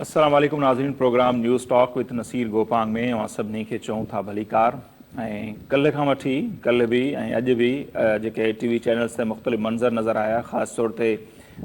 अस्सलाम वालेकुम नाज़रीन, program news talk with Nasir Gopang में अवां सभिनी खे चऊं था भलीकार। ऐं कल्ह खां वठी कल्ह बि ऐं अॼु बि जेके टीवी चैनल्स ते मुख़्तलिफ़ मंज़र नज़र आया, ख़ासि तौर ते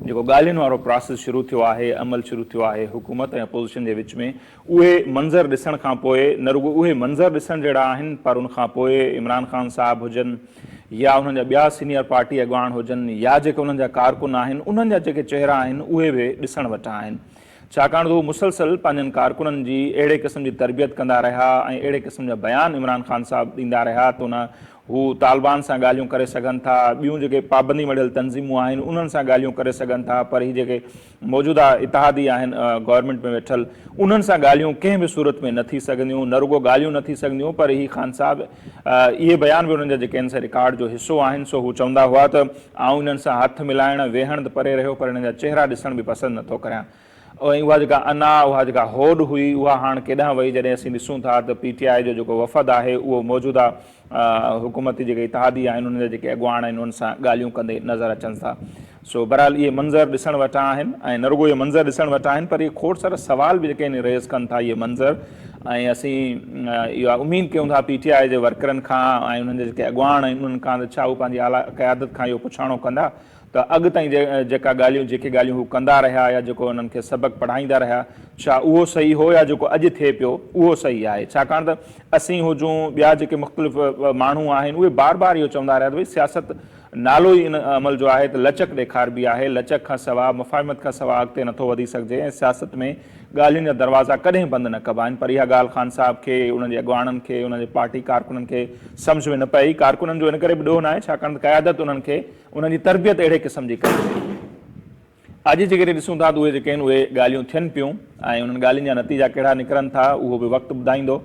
जेको ॻाल्हियुनि वारो प्रोसेस शुरू थियो आहे, अमल शुरू थियो आहे हुकूमत ऐं अपोज़िशन जे विच में, उहे मंज़र ॾिसण खां पोइ न रुॻो उहे मंज़र ॾिसण जहिड़ा आहिनि, पर उनखां पोइ इमरान ख़ान साहब हुजनि या उन्हनि जा ॿिया सीनियर पार्टी अॻवान हुजनि या जेके उन्हनि जा कारकुन आहिनि, उन्हनि जा जेके चेहरा आहिनि उहे बि ॾिसण वटा आहिनि। छाकाणि त हू मुसलसल पंहिंजनि कारकुननि जी अहिड़े क़िस्म जी तरबियत कंदा रहिया ऐं अहिड़े क़िस्म जा बयान इमरान ख़ान साहब ॾींदा रहिया त हू तालिबान सां ॻाल्हियूं करे सघनि था, ॿियूं जेके पाबंदी मढ़ियल तंज़ीमूं आहिनि उन्हनि सां ॻाल्हियूं करे सघनि था, पर ही जेके मौजूदा इतिहादी आहिनि गवर्नमेंट में वेठल, उन्हनि सां ॻाल्हियूं कंहिं बि सूरत में न थी सघंदियूं। न रुॻो ॻाल्हियूं न थी सघंदियूं, पर ही ख़ान साहब इहे बयान बि उन्हनि जा जेके आहिनि रिकॉर्ड जो हिसो आहिनि। सो हू चवंदा हुआ त आउं इन्हनि सां हथ मिलाइण वेहण त परे रहियो, पर इन्हनि जा चेहरा ॾिसण बि पसंदि नथो करियां। ऐं उहा जेका अना उहा जेका होड हुई उहा हाणे केॾांहुं वई, जॾहिं असीं ॾिसूं था त PTI जो जेको वफ़द आहे उहो मौजूदा हुकूमती जेके इतिहादी आहिनि उन्हनि जा जेके अॻवान आहिनि उन्हनि सां ॻाल्हियूं कंदे नज़र अचनि था। सो बहरहाल इहे मंज़र ॾिसण वटा आहिनि ऐं न रुॻो इहे मंज़र ॾिसण वटा आहिनि, पर इहे खोड़ सारा सवाल बि जेके आहिनि रेज़ कनि था इहे मंज़र। ऐं असीं इहा उमेदु कयूं था PTI जे वर्करनि खां ऐं उन्हनि जे जेके अॻवान आहिनि उन्हनि खां त छा हू पंहिंजी आला क़यादत खां इहो पुछाणो कंदा त अॻु ताईं जेके ॻाल्हियूं हू कंदा रहिया या जेको उन्हनि खे सबक़ु पढ़ाईंदा रहिया, छा उहो सही हो या जेको अॼु थिए पियो उहो सही आहे। छाकाणि त असीं हुजूं ॿिया जेके मुख़्तलिफ़ माण्हू आहिनि उहे बार बार इहो चवंदा रहिया त भई सियासत नालो ई इन अमल जो आहे त लचक ॾेखारबी आहे, लचक खां सवाइ मुफ़ाहिमत खां सवाइ अॻिते नथो वधी सघिजे ऐं सियासत में ॻाल्हियुनि जा दरवाज़ा कॾहिं बंदि न कबा आहिनि। पर इहा ॻाल्हि ख़ान साहब खे, उन्हनि जे अॻवाननि खे, उन्हनि जे पार्टी कारकुननि खे सम्झ में न पई। कारकुननि जो इन करे बि ॾोह न आहे छाकाणि त क़यादत उन्हनि खे उन्हनि जी तरबियत अहिड़े क़िस्म जी कई। अॼु जेकॾहिं ॾिसूं था त उहे जेके आहिनि उहे ॻाल्हियूं थियनि पियूं ऐं उन्हनि ॻाल्हियुनि जा नतीजा कहिड़ा निकिरनि था उहो बि वक़्तु ॿुधाईंदो।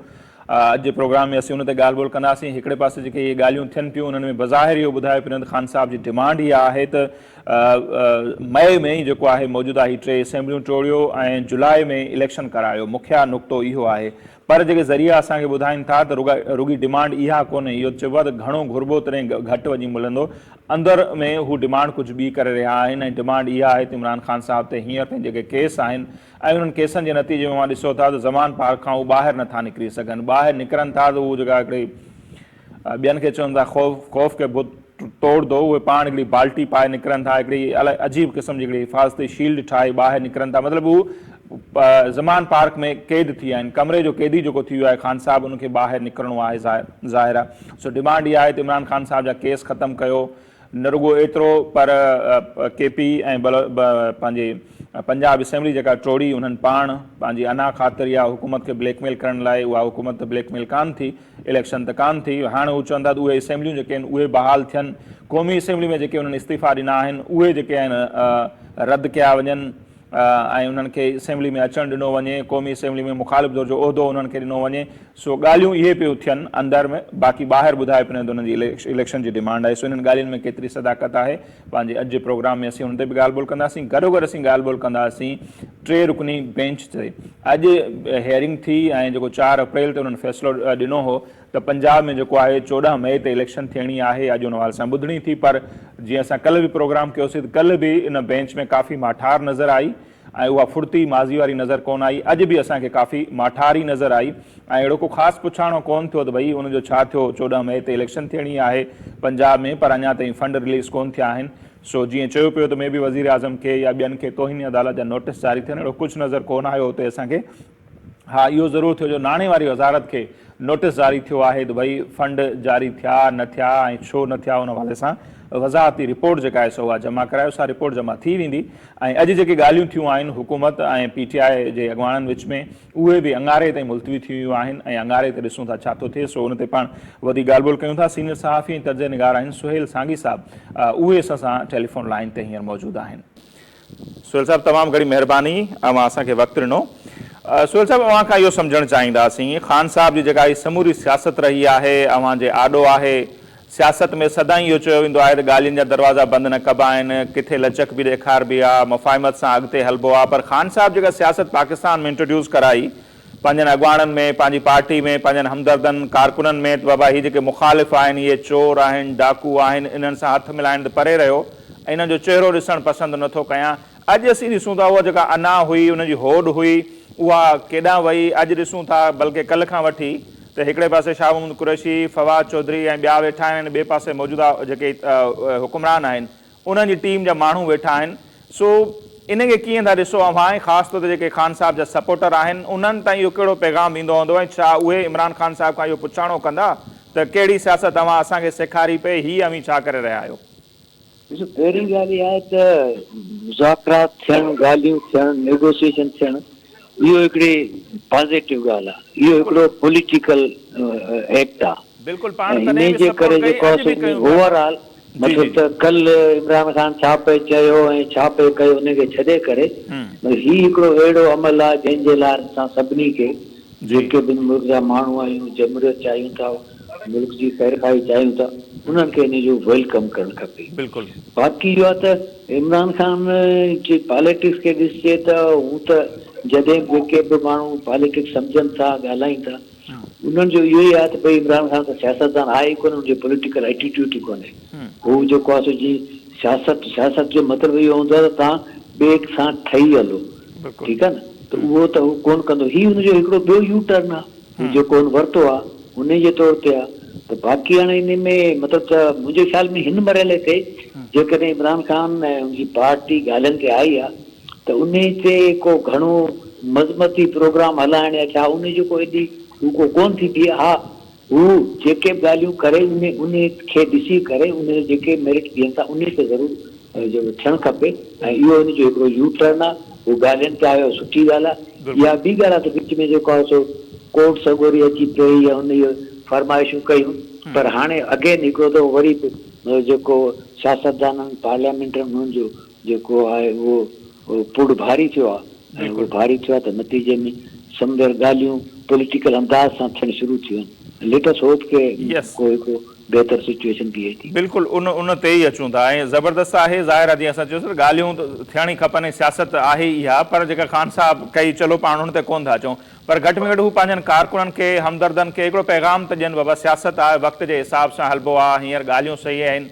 अॼु जे प्रोग्राम में असीं उन ते ॻाल्हि ॿोल कंदासीं। हिकिड़े पासे जेके इहे ॻाल्हियूं थियनि पियूं उन्हनि में बज़ाहिर इहो ॿुधायो पियो त ख़ान साहब जी डिमांड इहा आहे त मई में ई जेको आहे मौजूदा ही 3 असेंबलियूं टोड़ियो ऐं जुलाई में इलेक्शन करायो। मुख्या नुक़्तो इहो आहे, पर जेके ज़रिया असांखे ॿुधाइनि था त रुॻी डिमांड इहा कोन्हे। इहो चइबो आहे त घणो घुरिबो तॾहिं घटि वञी मिलंदो। अंदरि में हू डिमांड कुझु ॿी करे रहिया आहिनि ऐं डिमांड इहा आहे त इमरान ख़ान साहब ते हींअर ताईं जेके केस आहिनि ऐं उन्हनि केसनि जे नतीजे में मां ॾिसो था त ज़मान पार्क खां उहे ॿाहिरि नथा निकिरी सघनि। ॿाहिरि निकिरनि था त उहे जेका हिकिड़ी ॿियनि खे चवनि था ख़ौफ़ खे बुत तोड़ दो, उहे पाण हिकिड़ी बाल्टी पाए निकिरनि था, हिकिड़ी अलाए अजीब क़िस्म जी हिकिड़ी हिफ़ाज़ती शील्ड ठाहे ॿाहिरि निकिरनि था। मतिलबु हू ज़मान पार्क में क़ैद थी विया आहिनि, कमरे जो क़ैदी जेको थी वियो आहे ख़ान साहब उनखे ॿाहिरि निकिरणो आहे ज़ाहिर आहे। सो डिमांड इहा आहे त इमरान ख़ान साहब जा केस ख़तमु कयो। न रुॻो एतिरो, पर KP ऐं पंहिंजे पंजाब असेंबली जेका टोड़ी उन्हनि पाण पंहिंजी अना ख़ातिर या हुकूमत खे ब्लैकमेल करण लाइ, उहा हुकूमत त ब्लैकमेल कान थी, इलेक्शन त कान थी, हाणे हू चवंदा त उहे असेंबलियूं जेके आहिनि उहे बहाल थियनि। क़ौमी असेंबली में जेके उन्हनि इस्तीफ़ा ॾिना आहिनि उहे जेके आहिनि रद्द कया वञनि ऐं उन्हनि खे असेंबली में अचणु ॾिनो वञे। क़ौमी असेंबली में मुख़ालिफ़ जो उहिदो उन्हनि खे ॾिनो वञे। सो ॻाल्हियूं इहे पियूं थियनि अंदरि में, बाक़ी ॿाहिरि ॿुधाए पियो त उन्हनि जी इलेक्शन जी डिमांड आहे। सो इन्हनि ॻाल्हियुनि में केतिरी सदाकत आहे, पंहिंजे अॼु जे प्रोग्राम में असीं हुन ते बि ॻाल्हि ॿोल कंदासीं। गॾोगॾु असीं ॻाल्हि ॿोल कंदासीं 3 रुकनी बेंच ते। अॼु हियरिंग थी ऐं जेको 4 अप्रैल ते उन्हनि फ़ैसिलो ॾिनो हो त पंजाब में जेको आहे 14 मई ते इलेक्शन थियणी आहे। अॼु उन वाल सां ॿुधणी थी, पर जीअं असां कल्ह बि प्रोग्राम कयोसीं त कल्ह बि इन बेंच में काफ़ी माठार नज़र आई ऐं उहा फुर्ती माज़ी वारी नज़र कोन आई। अॼु बि असांखे काफ़ी माठार ई नज़र आई ऐं अहिड़ो को ख़ासि पुछाणो कोन थियो त भई उनजो छा थियो। 14 मई ते इलेक्शन थियणी आहे पंजाब में, पर अञा ताईं फंड रिलीज़ कोन थिया आहिनि। सो जीअं चयो पियो त मे बि वज़ीर आज़म खे या ॿियनि खे तौहीन अदालत जा नोटिस जारी थियनि, अहिड़ो कुझु नज़र कोन आयो हुते असांखे। हा, इहो ज़रूरु थियो जो नाणे वारी वज़ारत खे नोटिस जारी थियो आहे त भई फंड जारी थिया न थिया ऐं छो न थिया, उन हवाले सां वज़ाहती रिपोर्ट जेका आहे सो उहा जमा करायो। सा रिपोर्ट जमा थी वेंदी ऐं अॼु जेके ॻाल्हियूं थियूं आहिनि हुकूमत ऐं PTI जे अॻवाननि विच में, उहे बि अंगारे ताईं मुलतवी थी वियूं आहिनि ऐं अंगारे ते ॾिसूं था छा थो थिए। सो उन ते पाण वधीक ॻाल्हि ॿोल कयूं था। सीनियर सहाफ़ी ऐं तर्ज निगार आहिनि सुहेल सांगी साहब, उहे असां सां टेलीफोन लाइन ते हींअर मौजूदु आहिनि। सुहेल साहब, तमामु घणी महिरबानी, अवां असांखे वक़्तु ॾिनो। सुहेल साहब, अवां खां इहो सम्झणु चाहींदासीं ख़ान साहब जी जेका समूरी सियासत रही आहे, अवां जे आॾो आहे सियासत में सदाईं इहो चयो वेंदो आहे त ॻाल्हियुनि जा दरवाज़ा बंदि न कबा आहिनि, किथे लचक बि ॾेखारबी आहे, मुफ़ाहिमत सां अॻिते हलिबो आहे। पर ख़ान साहब जेका सियासत पाकिस्तान में इंट्रोड्यूस कराई पंहिंजनि अॻुवाणनि में, पंहिंजी पार्टी में, पंहिंजनि हमदर्दनि कारकुननि में, त बाबा हीअ जेके मुख़ालिफ़ आहिनि, इहे चोर आहिनि, डाकू आहिनि, इन्हनि सां हथ मिलाइण त परे रहियो, इन्हनि जो चहिरो ॾिसणु पसंदि नथो कयां। अॼु असीं ॾिसूं था उहा जेका अना हुई, उनजी होड़ हुई, उहा केॾां वई। अॼु ॾिसूं था बल्कि कल्ह खां वठी त हिकिड़े पासे शाह मोहम्मद कुरैशी, फवाद चौधरी ऐं ॿिया वेठा आहिनि, ॿिए पासे मौजूदा जेके हुकुमरान आहिनि उन्हनि जी टीम जा माण्हू वेठा आहिनि। सो इन खे कीअं था ॾिसो अव्हां, ख़ासि तौर ते जेके ख़ान साहब जा सपोर्टर आहिनि उन्हनि ताईं इहो कहिड़ो पैगाम ईंदो हूंदो ऐं छा उहे इमरान ख़ान साहब खां इहो पुछाणो कंदा त कहिड़ी सियासत तव्हां असांखे सेखारी पए, हीअ अवी छा करे रहिया आहियो? ॾिसो, पहिरीं ॻाल्हि इहा आहे त मुज़ाकरात थियणु, ॻाल्हियूं थियणु, नेगोशिएशन थियणु, इहो हिकिड़ी पॉज़िटिव ॻाल्हि आहे। इहो हिकिड़ो पॉलिटिकल एक्ट आहे। बिल्कुलु, इन जे करे जेको आहे ओवरऑल मतिलबु त कल्ह इमरान ख़ान छा पे चयो ऐं छा पे कयो उनखे छॾे करे हीउ हिकिड़ो अहिड़ो अमल आहे जंहिंजे लाइ असां सभिनी खे, जेके बि मुल्क जा माण्हू आहियूं, जमहूरियत चाहियूं था, मुल्क जी ख़ैरखाई चाहियूं था, उन्हनि खे इन जो वेलकम करणु खपे। बाक़ी इहो आहे त इमरान ख़ान जी पॉलिटिक्स खे ॾिसजे त हू त जॾहिं जेके बि माण्हू पॉलिटिक्स सम्झनि था, ॻाल्हाइनि था, उन्हनि जो इहो ई आहे त भई इमरान ख़ान त सियासतदान आहे ई कोन्हे, हुनजो पॉलिटिकल एटीट्यूड ई कोन्हे। हू जेको आहे सो जीअं सियासत जो मतिलबु इहो हूंदो आहे त तव्हां ॿिए सां ठही हलो, ठीकु आहे न, त उहो त हू कोन कंदो। हीउ हुनजो हिकिड़ो ॿियो यू टर्न आहे जेको हुन वरितो आहे, उन जे तौर ते आहे। त बाक़ी हाणे इन में मतिलबु त मुंहिंजे ख़्याल में हिन मरहले ते जेकॾहिं इमरान ख़ान ऐं हुनजी पार्टी ॻाल्हियुनि ते आई आहे त उन ते को घणो मज़मती प्रोग्राम हलाइण या छा उन जो को एॾी हू को कोन थींदी आहे। हा, हू जेके बि ॻाल्हियूं करे उन खे ॾिसी करे उन जेके मेरिट ॾियनि था उन ते ज़रूरु जेको थियणु खपे। ऐं इहो हुनजो हिकिड़ो यू टर्न आहे। हू ॻाल्हियुनि ते आयो, सुठी ॻाल्हि आहे। इहा ॿी ॻाल्हि आहे त विच में जेको आहे सो कोर्ट सगोरी अची पई या हुन इहो फरमाइशूं कयूं, पर हाणे अगेन हिकिड़ो त वरी जेको सियासतदाननि पार्लियामेंट हुननि जो जेको आहे उहो पुड़ भारी थियो आहे, ऐं उहो भारी थियो आहे त नतीजे में समुझ ॻाल्हियूं पॉलिटिकल अंदाज़ सां थियणु शुरू थियूं आहिनि। लेट अस होप के को हिकिड़ो बेहतर सिचुएशन बीहे थी। बिल्कुलु उन ते ई अचूं था ऐं ज़बरदस्त आहे। ज़ाहिर आहे जीअं असां चयोसीं ॻाल्हियूं थियणी खपनि ऐं सियासत आहे इहा, पर जेका ख़ान साहब कई चलो पाण हुन ते कोन था अचूं, पर घटि में घटि हू पंहिंजनि कारकुननि खे, हमदर्दनि खे हिकिड़ो पैगाम त ॾियनि, बाबा सियासत आहे, वक़्त जे हिसाब सां हलिबो आहे, हींअर ॻाल्हियूं सही आहिनि।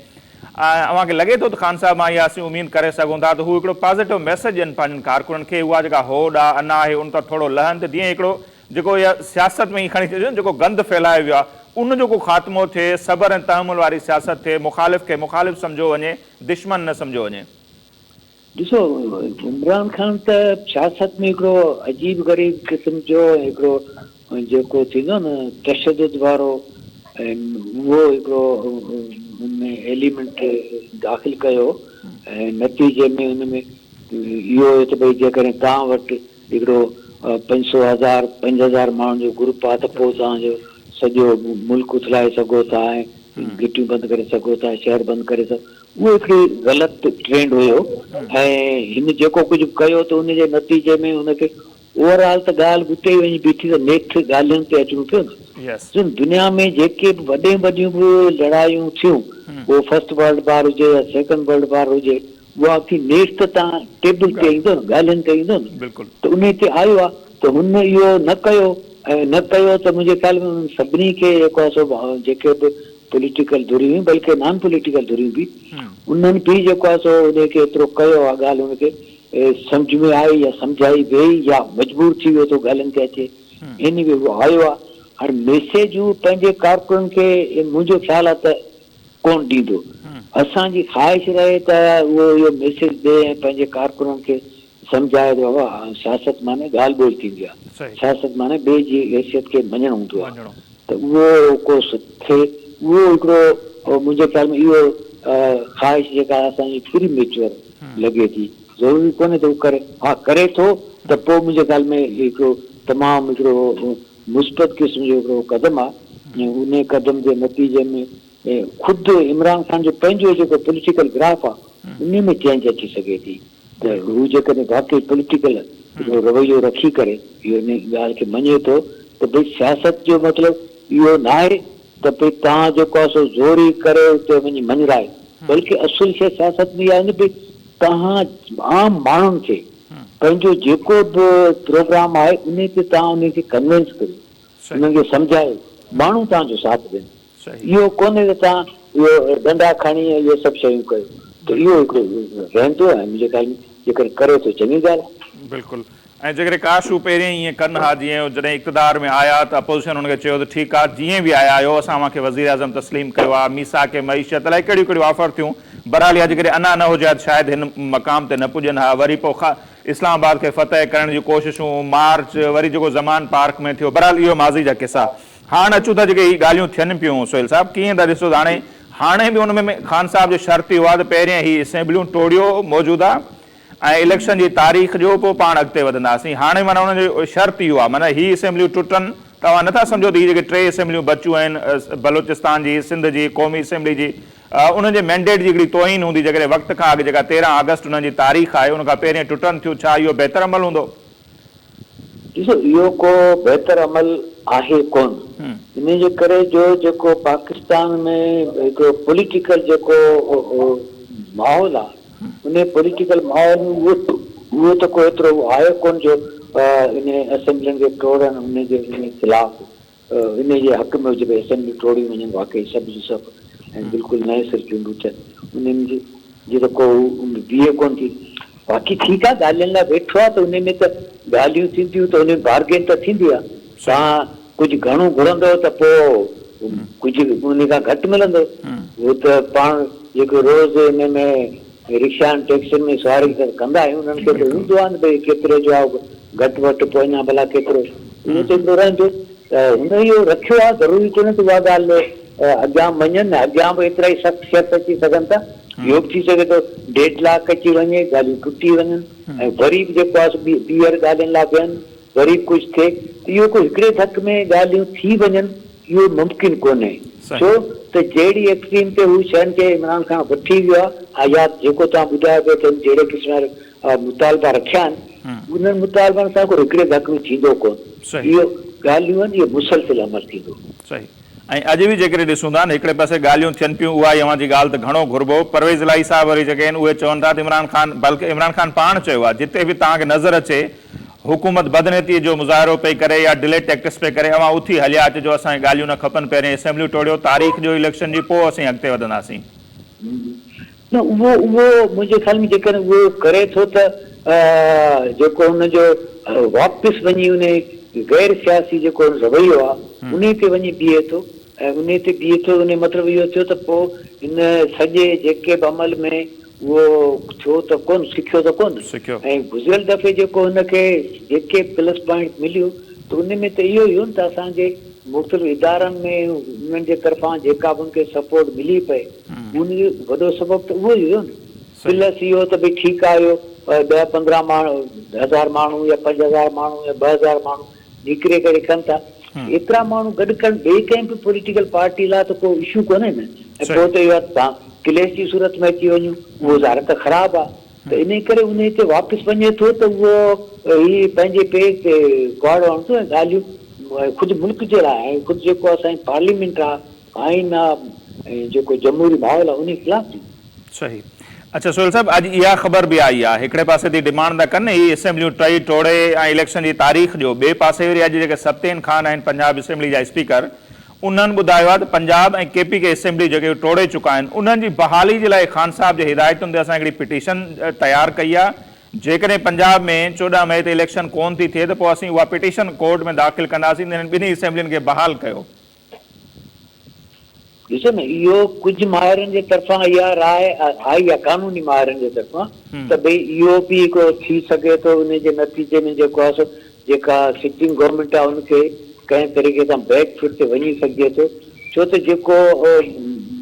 अव्हांखे लॻे थो त ख़ान साहब मां इहा असीं उमेद करे सघूं था त हू हिकिड़ो पॉज़िटिव मैसेज ॾियनि पंहिंजनि कारकुननि खे, उहा जेका होड़ आहे, अना आहे, उन तां थोरो लहनि त जीअं हिकिड़ो जेको इहा सियासत में ई खणी अचनि जेको गंद फैलायो वियो आहे उन जो को ख़ात्मो थिए, सबर ऐं तहमुल वारी सियासत थिए, मुख़ालिफ़ खे मुख़ालिफ़ सम्झो वञे, दुश्मन न सम्झो वञे। ॾिसो, इमरान ख़ान त सियासत में हिकिड़ो अजीब ग़रीब क़िस्म जो हिकिड़ो जेको थींदो न तशदुद वारो उहो हिकिड़ो हुनमें एलिमेंट दाख़िल कयो ऐं नतीजे में हुनमें इहो त भई जेकॾहिं तव्हां वटि हिकिड़ो 500,000 5,000 माण्हुनि जो ग्रुप आहे त पोइ तव्हांजो सॼो मुल्क उथलाए सघो था ऐं गिटियूं बंदि करे सघो था, शहर बंदि करे सघो। उहो हिकिड़ी ग़लति ट्रेंड हुयो ऐं हिन जेको कुझु कयो त उनजे नतीजे में हुनखे ओवरऑल त ॻाल्हि उते ई वञी बीठी त नेठ ॻाल्हियुनि ते अचणो पियो न। दुनिया में जेके बि वॾियूं बि लड़ायूं थियूं, उहो फर्स्ट वर्ल्ड वार हुजे या सेकेंड वर्ल्ड वार हुजे, उहा थी नेठ त तव्हां टेबल ते ईंदो न, ॻाल्हियुनि ते ईंदो न, त उन ते आयो आहे त हुन इहो न कयो ऐं न कयो त मुंहिंजे ख़्याल में सभिनी खे जेको आहे सो जेके बि पॉलिटिकल धुरियूं हुयूं, बल्कि नॉन पॉलिटिकल धुरियूं बि, उन्हनि बि जेको आहे सो उनखे एतिरो कयो आहे, ॻाल्हि हुनखे सम्झ में आई या सम्झाई वई या मजबूर थी वियो थो ॻाल्हियुनि ते अचे, इन में उहो आयो आहे। हाणे मैसेजूं पंहिंजे कारकुननि खे मुंहिंजो ख़्यालु आहे त कोन ॾींदो। असांजी ख़्वाहिश रहे त उहो इहो मैसेज ॾे ऐं पंहिंजे कारकुननि खे सम्झाए त बाबा सियासत माने ॻाल्हि ॿोल थींदी आहे, सियासत माने ॿिए जी हैसियत खे मञणु हूंदो आहे, त उहो को थिए। उहो हिकिड़ो मुंहिंजे ख़्याल में इहो ख़्वाहिश जेका असांजी फ्री मेच्योर लॻे थी, ज़रूरी कोन्हे त उहो करे, हा करे थो त पोइ मुंहिंजे ख़्याल में हिकिड़ो तमामु हिकिड़ो मुस्बत क़िस्म जो हिकिड़ो कदम आहे। ऐं उन कदम जे नतीजे में ख़ुदि इमरान ख़ान जो पंहिंजो जेको पॉलिटिकल ग्राफ आहे उन में चेंज अची सघे थी त हू जेकॾहिं वाकई पॉलिटिकल रवैयो रखी करे इहो इन ॻाल्हि खे मञे थो त भई सियासत जो मतिलबु इहो न आहे त भई तव्हां जेको आहे सो ज़ोरी करे उते वञी मंझराए, बल्कि असुल शइ सियासत में आहे न भई तव्हां आम माण्हुनि खे पंहिंजो जेको बि प्रोग्राम आहे उन ते तव्हां उनखे कन्विंस कयो, उन्हनि खे सम्झायो, माण्हू तव्हांजो साथ ॾियनि। इहो कोन्हे त तव्हां इहो डंडा खणी इहे सभु शयूं कयो, त इहो हिकिड़ो रहंदो आहे मुंहिंजे ख़्याल में, जेकर करे थो चङी ॻाल्हि आहे। बिल्कुलु। ऐं जेकॾहिं काशू पहिरियों ईअं कनि हा, जीअं जॾहिं इक़्तिदार में आया त अपोज़िशन हुनखे चयो त ठीकु आहे जीअं बि आया आहियो असां मूंखे वज़ीर आज़म तस्लीम कयो आहे, मीसा के मईशत अलाए कहिड़ियूं कहिड़ियूं ऑफर थियूं, बहरहाल इहा जेकॾहिं अञा न हुजे हा शायदि हिन मक़ाम ते न पुॼनि हा। वरी पोइ इस्लामाबाद खे फतह करण जूं कोशिशूं, मार्च, वरी जेको ज़मान पार्क में थियो, बहरहाल इहो माज़ी जा किसा। हाणे अचूं था जेके हीअ ॻाल्हियूं थियनि पियूं सुहेल साहिबु, कीअं था ॾिसो हाणे बि हुन में ख़ान साहिब जो शर्त हुआ त पहिरियों ही असेंबलियूं टोड़ियो मौजूदा ऐं इलेक्शन जी तारीख़ जो पोइ पाण अॻिते वधंदासीं। हाणे माना हुनजो शर्त इहो आहे, माना ही असेंबलियूं टुटनि, तव्हां नथा सम्झो त हीअ जेके 3 असेंबलियूं बचियूं आहिनि बलोचिस्तान जी, सिंध जी, क़ौमी असेंबली जी, उनजे मैंडेट जी हिकिड़ी तोहिन हूंदी जेकॾहिं वक़्त खां अॻु जेका 13 अगस्त उन्हनि जी तारीख़ आहे उन खां पहिरियों टुटनि थियूं, छा इहो बहितर अमल हूंदो? ॾिसो इहो को बहितर अमल आहे कोन, इन जे करे जो जेको पाकिस्तान में हिकिड़ो पॉलिटिकल जेको माहौल आहे, उन पॉलिटिकल माहौल में उहो त को एतिरो आहे कोन जो इन असेंबलियुनि खे टोड़नि, उन जे ख़िलाफ़ इन जे हक़ में हुजे भई असेंबली टोड़ी वञनि वाक़ई सभु जो सभु, ऐं बिल्कुलु नए सिर चूंडूं थियनि, उन्हनि जी त को बीहे कोन थी। बाक़ी ठीकु आहे, ॻाल्हियुनि लाइ वेठो आहे त उन में त ॻाल्हियूं थींदियूं त उन में बार्गेन त थींदी आहे। तव्हां कुझु घणो घुरंदव त पोइ कुझु उन खां घटि मिलंदो। उहो त पाण जेको रोज़ु हिन में रिक्शानि टैक्सियुनि में सवारी कंदा आहियूं, उन्हनि खे त हूंदो आहे न भई केतिरे जो आहे, घटि वधि पोइ अञा भला केतिरो, उहो त हिकिड़ो रहंदो। त हुन इहो रखियो आहे, ज़रूरी कोन्हे त उहा ॻाल्हि अॻियां वञनि, अॻियां बि एतिरा ई सख़्तु शर्त अची सघनि था। इहो बि थी सघे थो 1.5 लाख अची वञे, ॻाल्हियूं टुटी वञनि, ऐं वरी बि जेको आहे ॿीहर ॻाल्हियुनि लाइ वियनि, वरी कुझु थिए, इहो को हिकिड़े धक में ॻाल्हियूं थी वञनि, इहो मुमकिन कोन्हे। छो त जहिड़ी एक्सट्रीम ते हू शयुनि खे इमरान खान वठी वियो आहे, या जेको तव्हां ॿुधायो पियो त जहिड़े क़िस्म जा मुतालबा रखिया आहिनि, उन्हनि मुतालबनि सां को हिकिड़े धक में थींदो कोन। इहो ॻाल्हियूं आहिनि, इहो मुसलसिल अमल थींदो। सही। ऐं अॼु बि जेकॾहिं ॾिसूं था न हिकिड़े पासे ॻाल्हियूं थियनि पियूं, उहा ई जी ॻाल्हि त घणो घुरिबो। परवेज़ इलाही साहब वरी जेके आहिनि उहे चवनि था त इमरान खान, बल्कि इमरान खान पाण चयो आहे जिते बि तव्हांखे नज़र अचे हुकूमत बदनीतीअ जो मुज़ाहिरो पई करे या डिले टैक्टिक्स पे करे, अवां उथी हलिया अचिजो, असांखे ॻाल्हियूं न खपनि, पहिरियों असेंबलियूं टोड़ियो, तारीख़ जो इलेक्शन जी, पोइ असीं अॻिते वधंदासीं। न उहो मुंहिंजे ख़्याल में जेकर उहो करे थो त जेको हुनजो वापसि वञी उन गैर सियासी जेको रवैयो आहे उन ते वञी बीहे थो, ऐं उन ते बीहे थो, उन मतिलबु इहो थियो त पोइ हिन सॼे जेके बि अमल में उहो थियो त कोन, सिखियो त कोन। ऐं गुज़िरियल दफ़े जेको हुनखे जेके प्लस पॉइंट मिलियूं त उन में त इहो ई हो न त असांजे मुख़्तलिफ़ इदारनि में उन्हनि जे तरफ़ां जेका बि उनखे सपोर्ट मिली पए, उनजो वॾो सबबु त उहो ई हो न। प्लस इहो त भई ठीकु आहे, इहो 10-15 माण्हू, 1000 माण्हू या 5000 माण्हू या 2000 माण्हू निकिरे करे कनि था, एतिरा माण्हू गॾु कनि ॿिए कंहिं बि पॉलिटिकल पार्टी लाइ त को इशू कोन्हे न। ऐं पोइ त इहो तव्हां क्लेश जी सूरत में अची वञूं, उहो ज़ाहिर त ख़राबु आहे। त इन करे उन ते वापसि वञे थो त उहो ही पंहिंजे पेट ते कुआड़ हणंदो, ऐं ॻाल्हियूं ख़ुदि मुल्क जे लाइ ऐं ख़ुदि जेको असांजी पार्लियामेंट आहे, आइन आहे, ऐं जेको जमहूरी माहौल आहे उन ख़िलाफ़ थी। सही। अच्छा सुहेल साहब, अॼु इहा ख़बर बि आई आहे, हिकिड़े पासे थी डिमांड था कनि ही असेंबलियूं टई टोड़े ऐं इलेक्शन जी तारीख़ ॾियो, ॿिए पासे वरी अॼु जेके सत्येन खान आहिनि पंजाब असेंबली जा स्पीकर, उन्हनि ॿुधायो आहे त पंजाब ऐं KP के असेंबली जेके टोड़े चुका आहिनि, उन्हनि जी बहाली जे लाइ ख़ान साहिब जे हिदायतुनि ते असां हिकिड़ी पिटीशन तयारु कई आहे, जेकॾहिं पंजाब में 14 मई ते इलेक्शन कोन थी थिए त पोइ असीं उहा पिटीशन कोर्ट में दाख़िल कंदासीं, इन्हनि ॿिन्ही असेंबलियुनि खे बहाल कयो। ॾिसो न, इहो कुझु माहिरनि जे तरफ़ां इहा राय आई आहे, कानूनी माहिरनि जे तरफ़ां, त भई इहो बि हिकिड़ो थी सघे थो उन जे नतीजे में जेको आहे जेका सिटिंग गवर्नमेंट आहे उनखे कंहिं तरीक़े सां बैक फुट ते वञी सघे थो। छो त जेको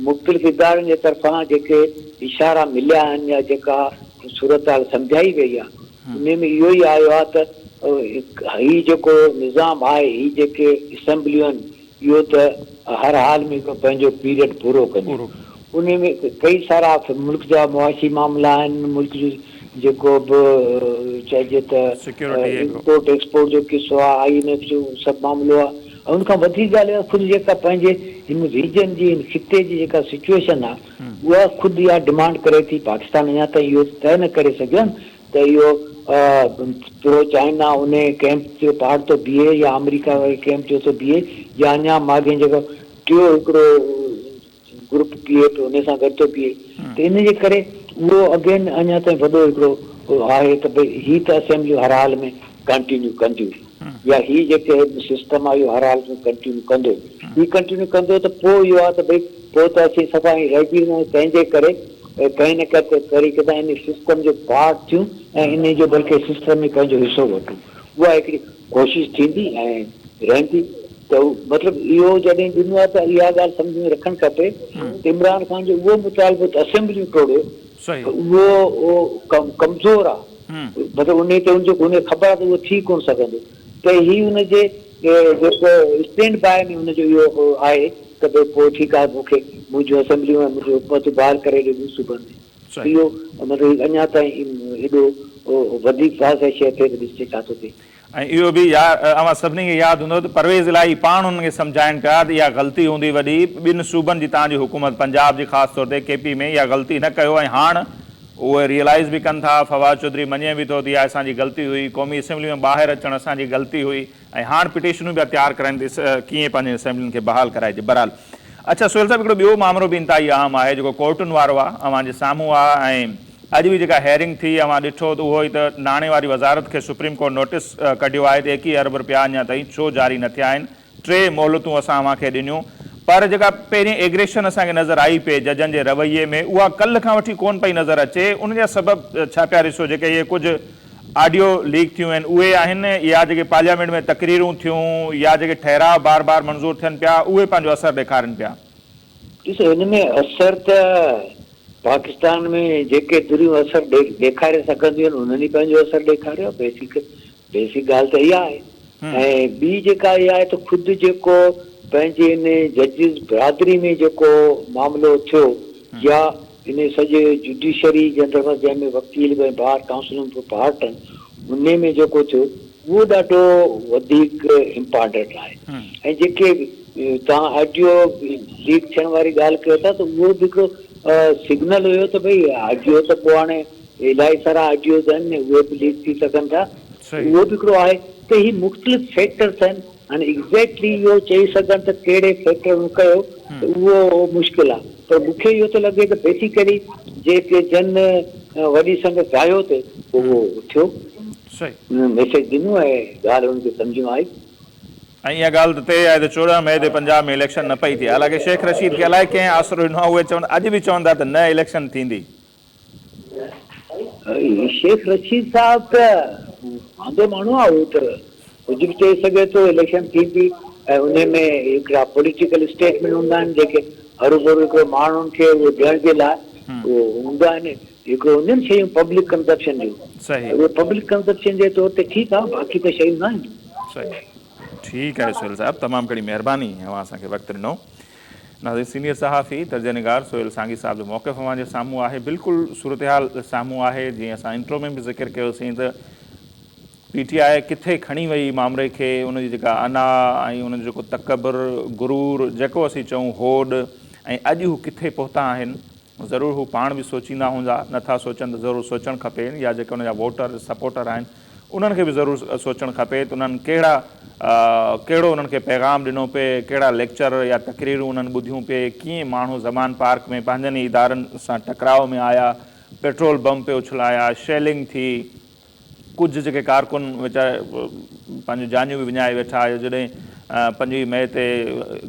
मुख़्तलिफ़ इदारनि जे तरफ़ां जेके इशारा मिलिया आहिनि या जेका सूरत हाल सम्झाई वई आहे, उन में इहो ई आयो आहे त हीउ जेको निज़ाम आहे, हीउ जेके असेंबलियूं आहिनि, इहो त हर हाल में हिकिड़ो पंहिंजो पीरियड पूरो कंदो। उन में कई सारा मुल्क जा मुआशी मामला आहिनि, मुल्क जो जेको बि चइजे त इम्पोर्ट एक्सपोर्ट जो किसो आहे, IMF जो सभु मामिलो आहे, उनखां वधीक ॻाल्हि आहे ख़ुदि जेका पंहिंजे हिन रीजन जी हिन खिते जी जेका सिचुएशन आहे उहा ख़ुदि इहा डिमांड करे थी। पाकिस्तान अञा ताईं इहो तइ न करे सघियो त इहो प्रो चाइना उन कैंप जो पार्ट थो बीहे या अमेरिका वारे कैंप जो थो बीहे या अञा माॻे जेको टियों हिकिड़ो ग्रुप बीहे पियो उन सां गॾु थो बीहे। त इन जे करे उहो अगेन अञा ताईं वॾो हिकिड़ो आहे त भई हीअ त असेंबलियूं हर हाल में कंटिन्यू कंदियूं या हीअ जेके सिस्टम आहे इहो हर हाल में कंटिन्यू कंदो। हीअ कंटिन्यू कंदो त पोइ इहो आहे त भई पोइ त असीं सफ़ा ई रहिजी वेंदा तंहिंजे करे कंहिं न कंहिं तरीक़े सां इन सिस्टम जो पार्ट थियूं ऐं इन जो बल्कि सिस्टम में पंहिंजो हिसो वठूं। उहा हिकिड़ी कोशिशि थींदी ऐं रहंदी। त मतिलबु इहो जॾहिं ॾिनो आहे त इहा ॻाल्हि सम्झ में रखणु खपे त इमरान ख़ान जो उहो मुतालबो त असेंबलियूं टोड़ियो उहो कमज़ोर आहे। मतिलबु उन ते उनखे ख़बर आहे त उहो थी कोन सघंदो त हीअ हुनजे जेको स्टैंड बाय में हुनजो इहो आहे त भई पोइ ठीकु आहे मूंखे मुंहिंजो असेंबलियूं ऐं मुंहिंजो हुकूमत ॿाहिरि करे ॾिनो सूबनि में इहो मतिलबु अञा ताईं हेॾो वधीक ख़ासि शइ थिए त ॾिसे छा थो थिए। ऐं इहो बि अव्हां सभिनी खे यादि हूंदो त परवेज़ इलाही पाण हुननि खे सम्झाइनि पिया त इहा ग़लती हूंदी वॾी ॿिनि सूबनि जी तव्हांजी हुकूमत पंजाब जी ख़ासि तौर ते KP में इहा ग़लती न कयो ऐं हाणे उहे रियलाइज़ बि कनि था। फवाद चौधरी मञे बि थो त इहा असांजी ग़लती हुई क़ौमी असेंबली में ॿाहिरि अचणु असांजी ग़लती हुई ऐं हाणे पिटीशनूं पिया तयारु कराइनि कीअं पंहिंजे असेंबलियुनि खे बहाल कराइजे। बहरहाल अच्छा सुहेल साहिबु हिकिड़ो ॿियो मामिलो बि इंतिहाई अहम आहे जेको कोर्टुनि वारो आहे अव्हांजे साम्हूं आहे ऐं अॼु बि जेका हेयरिंग थी अव्हां ॾिठो त उहो ई त नाणे वारी वज़ारत खे सुप्रीम कोर्ट नोटिस कढियो आहे त 21 अरब रुपया अञा ताईं छो जारी न थिया आहिनि। 3 मोहलतूं असां अव्हांखे ॾिनियूं पर जेका पहिरीं एग्रेशन असांखे नज़र आई पई जजनि जे रवैये में उहा कल्ह खां वठी कोन पई नज़र अचे। उन जा सबबु छा पिया ॾिसो जेके इहे कुझु ऑडियो लीक थियूं आहिनि उहे आहिनि या जेके पार्लियामेंट में तकरीरूं थियूं या जेके ठहराव बार बार मंज़ूर थियनि पिया उहे पंहिंजो असरु ॾेखारनि पिया। ॾिसो हिन में असरु त पाकिस्तान में जेके दुरियूं असरु ॾेखारे सघंदियूं आहिनि उन्हनि ई पंहिंजो असरु ॾेखारियो। बेसिक ॻाल्हि त इहा आहे। ऐं ॿी जेका इहा आहे त ख़ुदि जेको पंहिंजे इन जजिस बिरादरी में जेको मामिलो थियो या इन सॼे जुडिशरी जे अंदरि जंहिंमें वकील ऐं बार काउंसिलूं पार्ट आहिनि उन में जेको थियो उहो ॾाढो वधीक इम्पॉर्टेंट आहे। ऐं जेके तव्हां ऑडियो लीक थियण वारी ॻाल्हि कयो था त उहो बि हिकिड़ो सिग्नल हुयो त भई ऑडियो त पोइ हाणे इलाही सारा ऑडियोज़ आहिनि उहे बि लीक थी सघनि था। उहो बि हिकिड़ो आहे त हीअ मुख़्तलिफ़ फैक्टर्स आहिनि। हाणे एग्ज़ैक्टली इहो चई सघनि त कहिड़े फैक्टर कयो त उहो मुश्किल आहे पर मूंखे इहो थो लॻे त बेसिकली जेके जन वॾी संगत चाहियो थिए उहो थियो मैसेज ॾिनो ऐं ॻाल्हि हुनखे सम्झ में आई। ऐं इहा ॻाल्हि त तइ आहे त 14 मई ते पंजाब में इलेक्शन न पई थिए। हालांकि शेख रशीद खे अलाए कंहिं आसिरो ॾिनो आहे उहे चवनि अॼु बि चवंदा त न इलेक्शन थींदी। शेख रशीद साहब त वांदो माण्हू आहे उहो त कुझु बि चई सघे थो इलेक्शन थींदी ऐं उन में हिकिड़ा पॉलिटिकल स्टेटमेंट हूंदा आहिनि जेके हरू भरू हिकिड़ो माण्हुनि खे उहो ॾियण जे लाइ उहो हूंदा आहिनि। हिकिड़ो हूंदियूं आहिनि शयूं पब्लिक कंज़प्शन जूं उहे पब्लिक कंज़प्शन जे तौर ते ठीकु आहे बाक़ी त शयूं न आहिनि। सही ठीकु आहे सुहेल साहिबु तमामु घणी महिरबानी अव्हां असांखे वक़्तु ॾिनो। नाज़रीन सीनियर सहाफ़ी तर्जनिगार सोहेल सांगी साहिब जो मौक़िफ़ अव्हांजे साम्हूं आहे। बिल्कुलु सूरतहाल साम्हूं आहे जीअं असां इंट्रो में बि ज़िक्र कयोसीं त PTI किथे खणी वई मामले खे उनजी जेका अना ऐं उनजो जेको तकबर गुरूर जेको असीं चऊं होड ऐं अॼु हू किथे पहुता आहिनि। ज़रूरु हू पाण बि सोचींदा हूंदा नथा सोचनि त ज़रूरु सोचणु खपे या जेके उनजा वोटर सपोर्टर आहिनि उन्हनि खे बि ज़रूरु सोचणु खपे त उन्हनि कहिड़ो उन्हनि खे पैगाम ॾिनो पिए कहिड़ा लेक्चर या तकरीरूं उन्हनि ॿुधियूं पिए कीअं माण्हू ज़मान पार्क में पंहिंजनि ई इदारनि सां टकराव में आया पेट्रोल बम पे उछलाया शेलिंग थी कुझु जेके कारकुन वीचारा पंहिंजूं जानियूं बि विञाए वेठा जॾहिं 5 मई ते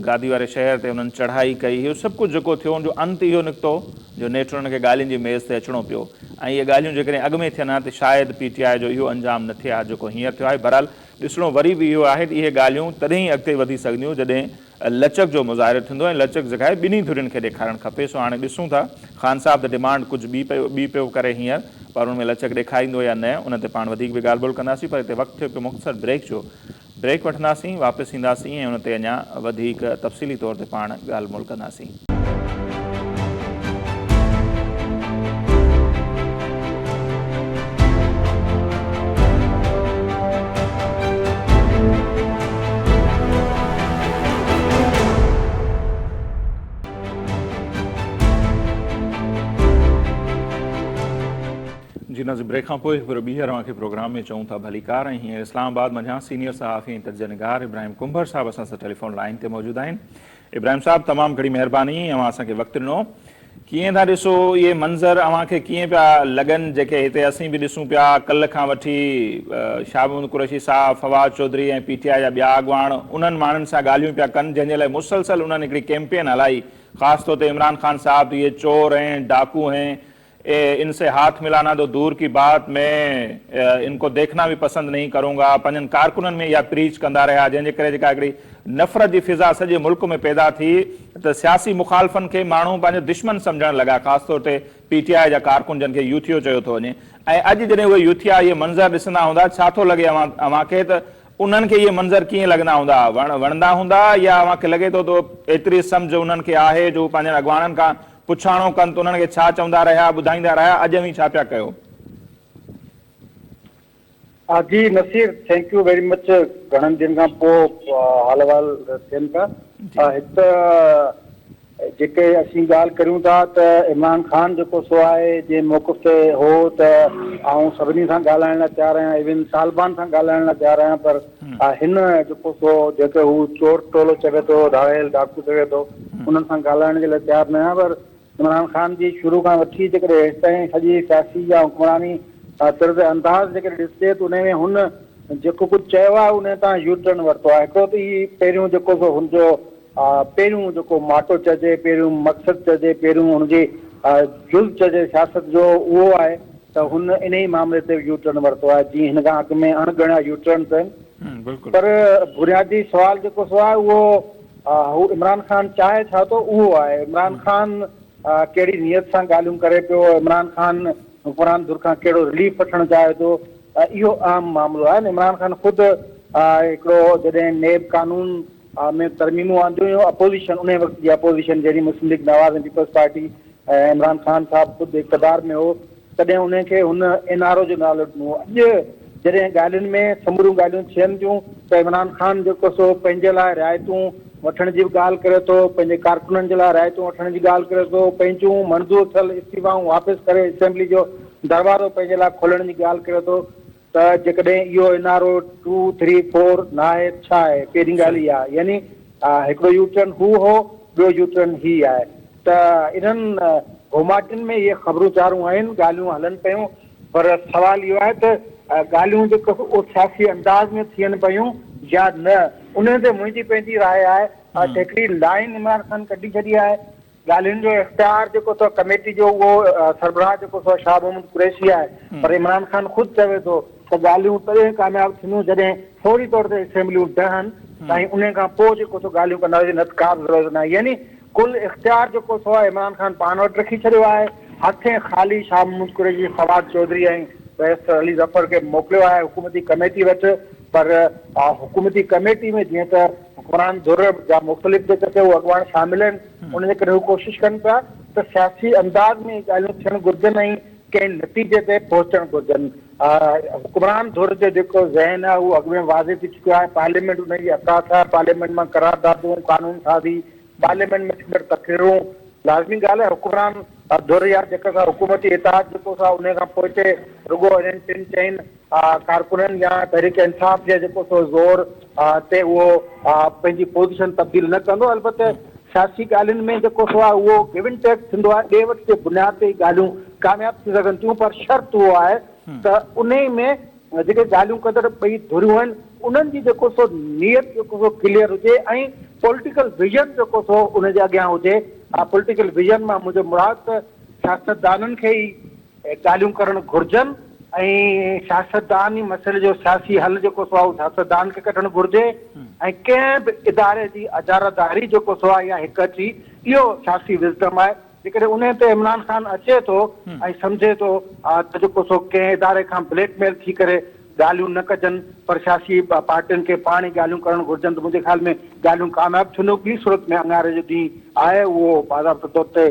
गादी वारे शहर ते उन्हनि चढ़ाई कई इहो सभु कुझु जेको थियो हुनजो अंत इहो निकितो जो नेठुरनि खे ॻाल्हियुनि जी मेज़ ते अचिणो पियो ऐं इहे ॻाल्हियूं जेकॾहिं अॻु में थियनि हा त शायदि PTI जो इहो अंजाम न थिए हा जेको हींअर थियो आहे। बहरहाल ॾिसणो वरी बि इहो आहे त इहे ॻाल्हियूं तॾहिं ई अॻिते वधी सघंदियूं जॾहिं लचक जो मुज़ाहिरो थींदो ऐं लचक जेका आहे ॿिन्ही धुरियुनि खे ॾेखारणु खपे। सो हाणे ॾिसूं था ख़ान साहब त डिमांड कुझु ॿी पियो करे हींअर पर उन में लचक ॾेखारींदो या न उन ते पाण वधीक बि ॻाल्हि ॿोल कंदासीं पर हिते वक़्तु थियो पियो मुख़्तसर ब्रेक जो ब्रेक वठंदासीं वापसि ईंदासीं ऐं उन ते अञा वधीक तफ़सीली तौर ते पाण ॻाल्हि ॿोल कंदासीं। जी नज़र ब्रेक खां पोइ वरी ॿीहर तव्हांखे प्रोग्राम में चऊं था भलीकार ऐं हींअर इस्लामाबाद मंझां सीनियर सहाफ़ी ऐं तजनिगार इब्राहिम कुंभर साहब असां सां टेलीफोन लाइन ते मौजूदु आहिनि। इब्राहिम साहब तमामु घणी महिरबानी अवां असांखे वक़्तु ॾिनो। कीअं था ॾिसो इहे मंज़र अव्हांखे कीअं पिया लॻनि जेके हिते असीं बि ॾिसूं पिया कल्ह खां वठी शाह महमूद कुरैशी साहब, फवाद चौधरी ऐं PTI जा ॿिया अॻुवाण उन्हनि माण्हुनि सां ॻाल्हियूं पिया कनि जंहिंजे लाइ मुसलसल उन्हनि हिकिड़ी कैंपेन हलाई, ख़ासि तौर ते इमरान ख़ान साहब ये चोर हैं, डाकू हैं, इनसे हाथ मिलाना तो दूर की बात, मैं इनको देखना भी पसंद नहीं करूँगा, पंहिंजनि कारकुननि में इहा प्रीच कंदा रहिया जंहिंजे करे जेका हिकिड़ी नफ़रत जी फिज़ा सॼे मुल्क में पैदा थी त सियासी मुखालफ़नि खे माण्हू पंहिंजो दुश्मन सम्झणु लॻा, ख़ासि तौर ते PTI जा कारकुन जिन खे यूथियो चयो थो वञे। ऐं अॼु जॾहिं उहे यूथिया इहे मंज़र ॾिसंदा हूंदा छा थो लॻे अव्हांखे त उन्हनि खे इहे मंज़र कीअं लॻंदा हूंदा, वणंदा हूंदा या अव्हांखे लॻे थो त एतिरी सम्झ उन्हनि खे आहे जो पंहिंजनि अॻुवाणनि खां पुछाणो कनि त उन्हनि खे छा चवंदा रहिया, ॿुधाईंदा रहिया, अॼु बि छा पिया कयो? जी Naseer, thank you very much. घणनि ॾींहंनि खां पोइ हाल अहिवाल थियनि था। हिकु त जेके असीं ॻाल्हि करियूं था त इमरान ख़ान जेको सो आहे जे मौक़िफ़ ते हो त आउं सभिनी सां ॻाल्हाइण लाइ तयारु आहियां, इवन सालबान सां ॻाल्हाइण लाइ तयारु आहियां, पर हिन जेको सो जेके हू चोर टोलो चवे थो, धाड़ेल डाकू चवे थो, उन्हनि सां ॻाल्हाइण जे लाइ तयारु न आहियां। पर इमरान ख़ान जी शुरू खां वठी जेकॾहिं हेसि ताईं सॼी सियासी या हुकुमरानी तर्ज़ अंदाज़ जेकॾहिं ॾिसजे त उन में हुन जेको कुझु चयो आहे उन तां यू टर्न वरितो आहे। हिकिड़ो त ई पहिरियों जेको सो हुनजो पहिरियों जेको माटो चइजे, पहिरियों मक़सदु चइजे, पहिरियों हुनजी जुज़ चइजे सियासत जो, उहो आहे त हुन इन ई मामले ते यू टर्न वरितो आहे, जीअं हिन खां अॻु में अणगणिया यू टर्न्स आहिनि। पर बुनियादी सुवालु जेको सो आहे उहो हू इमरान ख़ान चाहे छा थो उहो आहे। इमरान ख़ान कहिड़ी नियत सां ॻाल्हियूं करे पियो, इमरान ख़ान हुकुमरान धुर खां कहिड़ो रिलीफ वठणु चाहे थो, इहो आम मामिलो आहे। इमरान ख़ान ख़ुदि हिकिड़ो जॾहिं नेब कानून में तरमीमूं आंदियूं हुयूं, अपोज़िशन उन वक़्त जी अपोज़िशन जहिड़ी मुस्लिम लीग नवाज़ ऐं पीपल्स पार्टी ऐं इमरान ख़ान साहिबु ख़ुदि इक़्तिदार में हो, तॾहिं उनखे हुन NRO जो नालो ॾिनो। अॼु जॾहिं ॻाल्हियुनि में समूरियूं ॻाल्हियूं थियनि थियूं त इमरान ख़ान जेको सो पंहिंजे लाइ रिआयतूं वठण जी बि ॻाल्हि करे थो, पंहिंजे कारकुननि जे लाइ रिआयतूं वठण जी ॻाल्हि करे थो, पंहिंजूं मंज़ूर थियल इस्तीफ़ाऊं वापसि करे असेंबली जो दरवाज़ो पंहिंजे लाइ खोलण जी ॻाल्हि करे थो। त जेकॾहिं इहो NRO 2, 3, 4 न आहे छा आहे? पहिरीं ॻाल्हि इहा आहे, यानी हिकिड़ो यू टर्न हू हो, ॿियो यू टर्न ही आहे। त इन्हनि घुमाटियुनि में इहे ख़बरूं चारूं आहिनि, ॻाल्हियूं हलनि पियूं, पर सवाल इहो आहे त ॻाल्हियूं जेको उहो सियासी अंदाज़ में थियनि पियूं या न, उन ते मुंहिंजी पंहिंजी राय आहे। हिकिड़ी लाइन इमरान ख़ान कढी छॾी आहे, ॻाल्हियुनि जो इख़्तियार जेको सो कमेटी जो उहो सरबराह जेको सो शाह महमूद कुरैशी आहे, पर इमरान ख़ान ख़ुदि चवे थो त ॻाल्हियूं तॾहिं कामयाबु थींदियूं जॾहिं फौरी तौर ते असेंबलियूं ठहनि ऐं उन खां पोइ जेको सो ॻाल्हियूं कंदासीं, न त का बि ज़रूरत न आहे। यानी कुल इख़्तियार जेको सो आहे इमरान ख़ान पाण वटि रखी छॾियो आहे, हथे ख़ाली शाह महमूद कुरैशी, फवाद चौधरी ऐं बैरिस्टर अली ज़फ़र खे मोकिलियो आहे हुकूमती कमेटी वटि। पर हुकूमती कमेटी में जीअं त हुकुमरान धुर जा मुख़्तलिफ़ जेके उहे अॻुवान शामिल आहिनि, उनजे करे हू कोशिशि कनि पिया त सियासी अंदाज़ में ॻाल्हियूं थियणु घुरिजनि ऐं कंहिं नतीजे ते पहुचणु घुरिजनि। हुकुमरान धुर जो जेको ज़हन आहे उहो अॻु में वाज़े थी चुकियो आहे। पार्लियामेंट उनजी असास आहे, पार्लियामेंट मां करारदादूं कानून साज़ी, पार्लियामेंट में थींदड़ तक़रीरूं, लाज़मी ॻाल्हि आहे हुकुमरान धुर या जेका हुकूमती इतिहाद जेको आहे उन खां पोइ ते रुॻो हिननि टिनि चइनि कारकुननि या तहरीक इंसाफ़ जे जेको सो ज़ोर ते उहो पंहिंजी पोज़ीशन तब्दील न कंदो। अलबत्ते सियासी ॻाल्हियुनि में जेको सो आहे उहो गिव एंड टेक थींदो आहे, ॾे वठि जे बुनियाद ते ॻाल्हियूं कामयाबु थी सघनि थियूं, पर शर्त उहो आहे त उन में जेके ॻाल्हियूं कंदड़ ॿई धुरियूं आहिनि उन्हनि जी जेको सो नियत जेको सो क्लियर हुजे ऐं पॉलिटिकल विजन जेको सो उनजे अॻियां हुजे। पॉलिटिकल विजन मां मुंहिंजो मुराद त सियासतदाननि खे ई ॻाल्हियूं करणु घुरिजनि ऐं सियासतदान ई मसइले जो सियासी हल जेको सो आहे सियासतदान खे कढणु घुरिजे ऐं कंहिं बि इदारे जी अजारदारी जेको सो आहे या हिक अची, इहो सियासी विज़डम आहे। जेकॾहिं उन ते इमरान ख़ान अचे थो ऐं सम्झे थो त जेको सो कंहिं इदारे खां ब्लैकमेल थी करे ॻाल्हियूं न कजनि, पर सियासी पार्टियुनि खे पाण ई ॻाल्हियूं करणु घुरिजनि, त मुंहिंजे ख़्याल में ॻाल्हियूं कामयाबु थींदियूं। ॿी सूरत में अङारे जो ॾींहुं आहे उहो बाज़ाब्ते तौर ते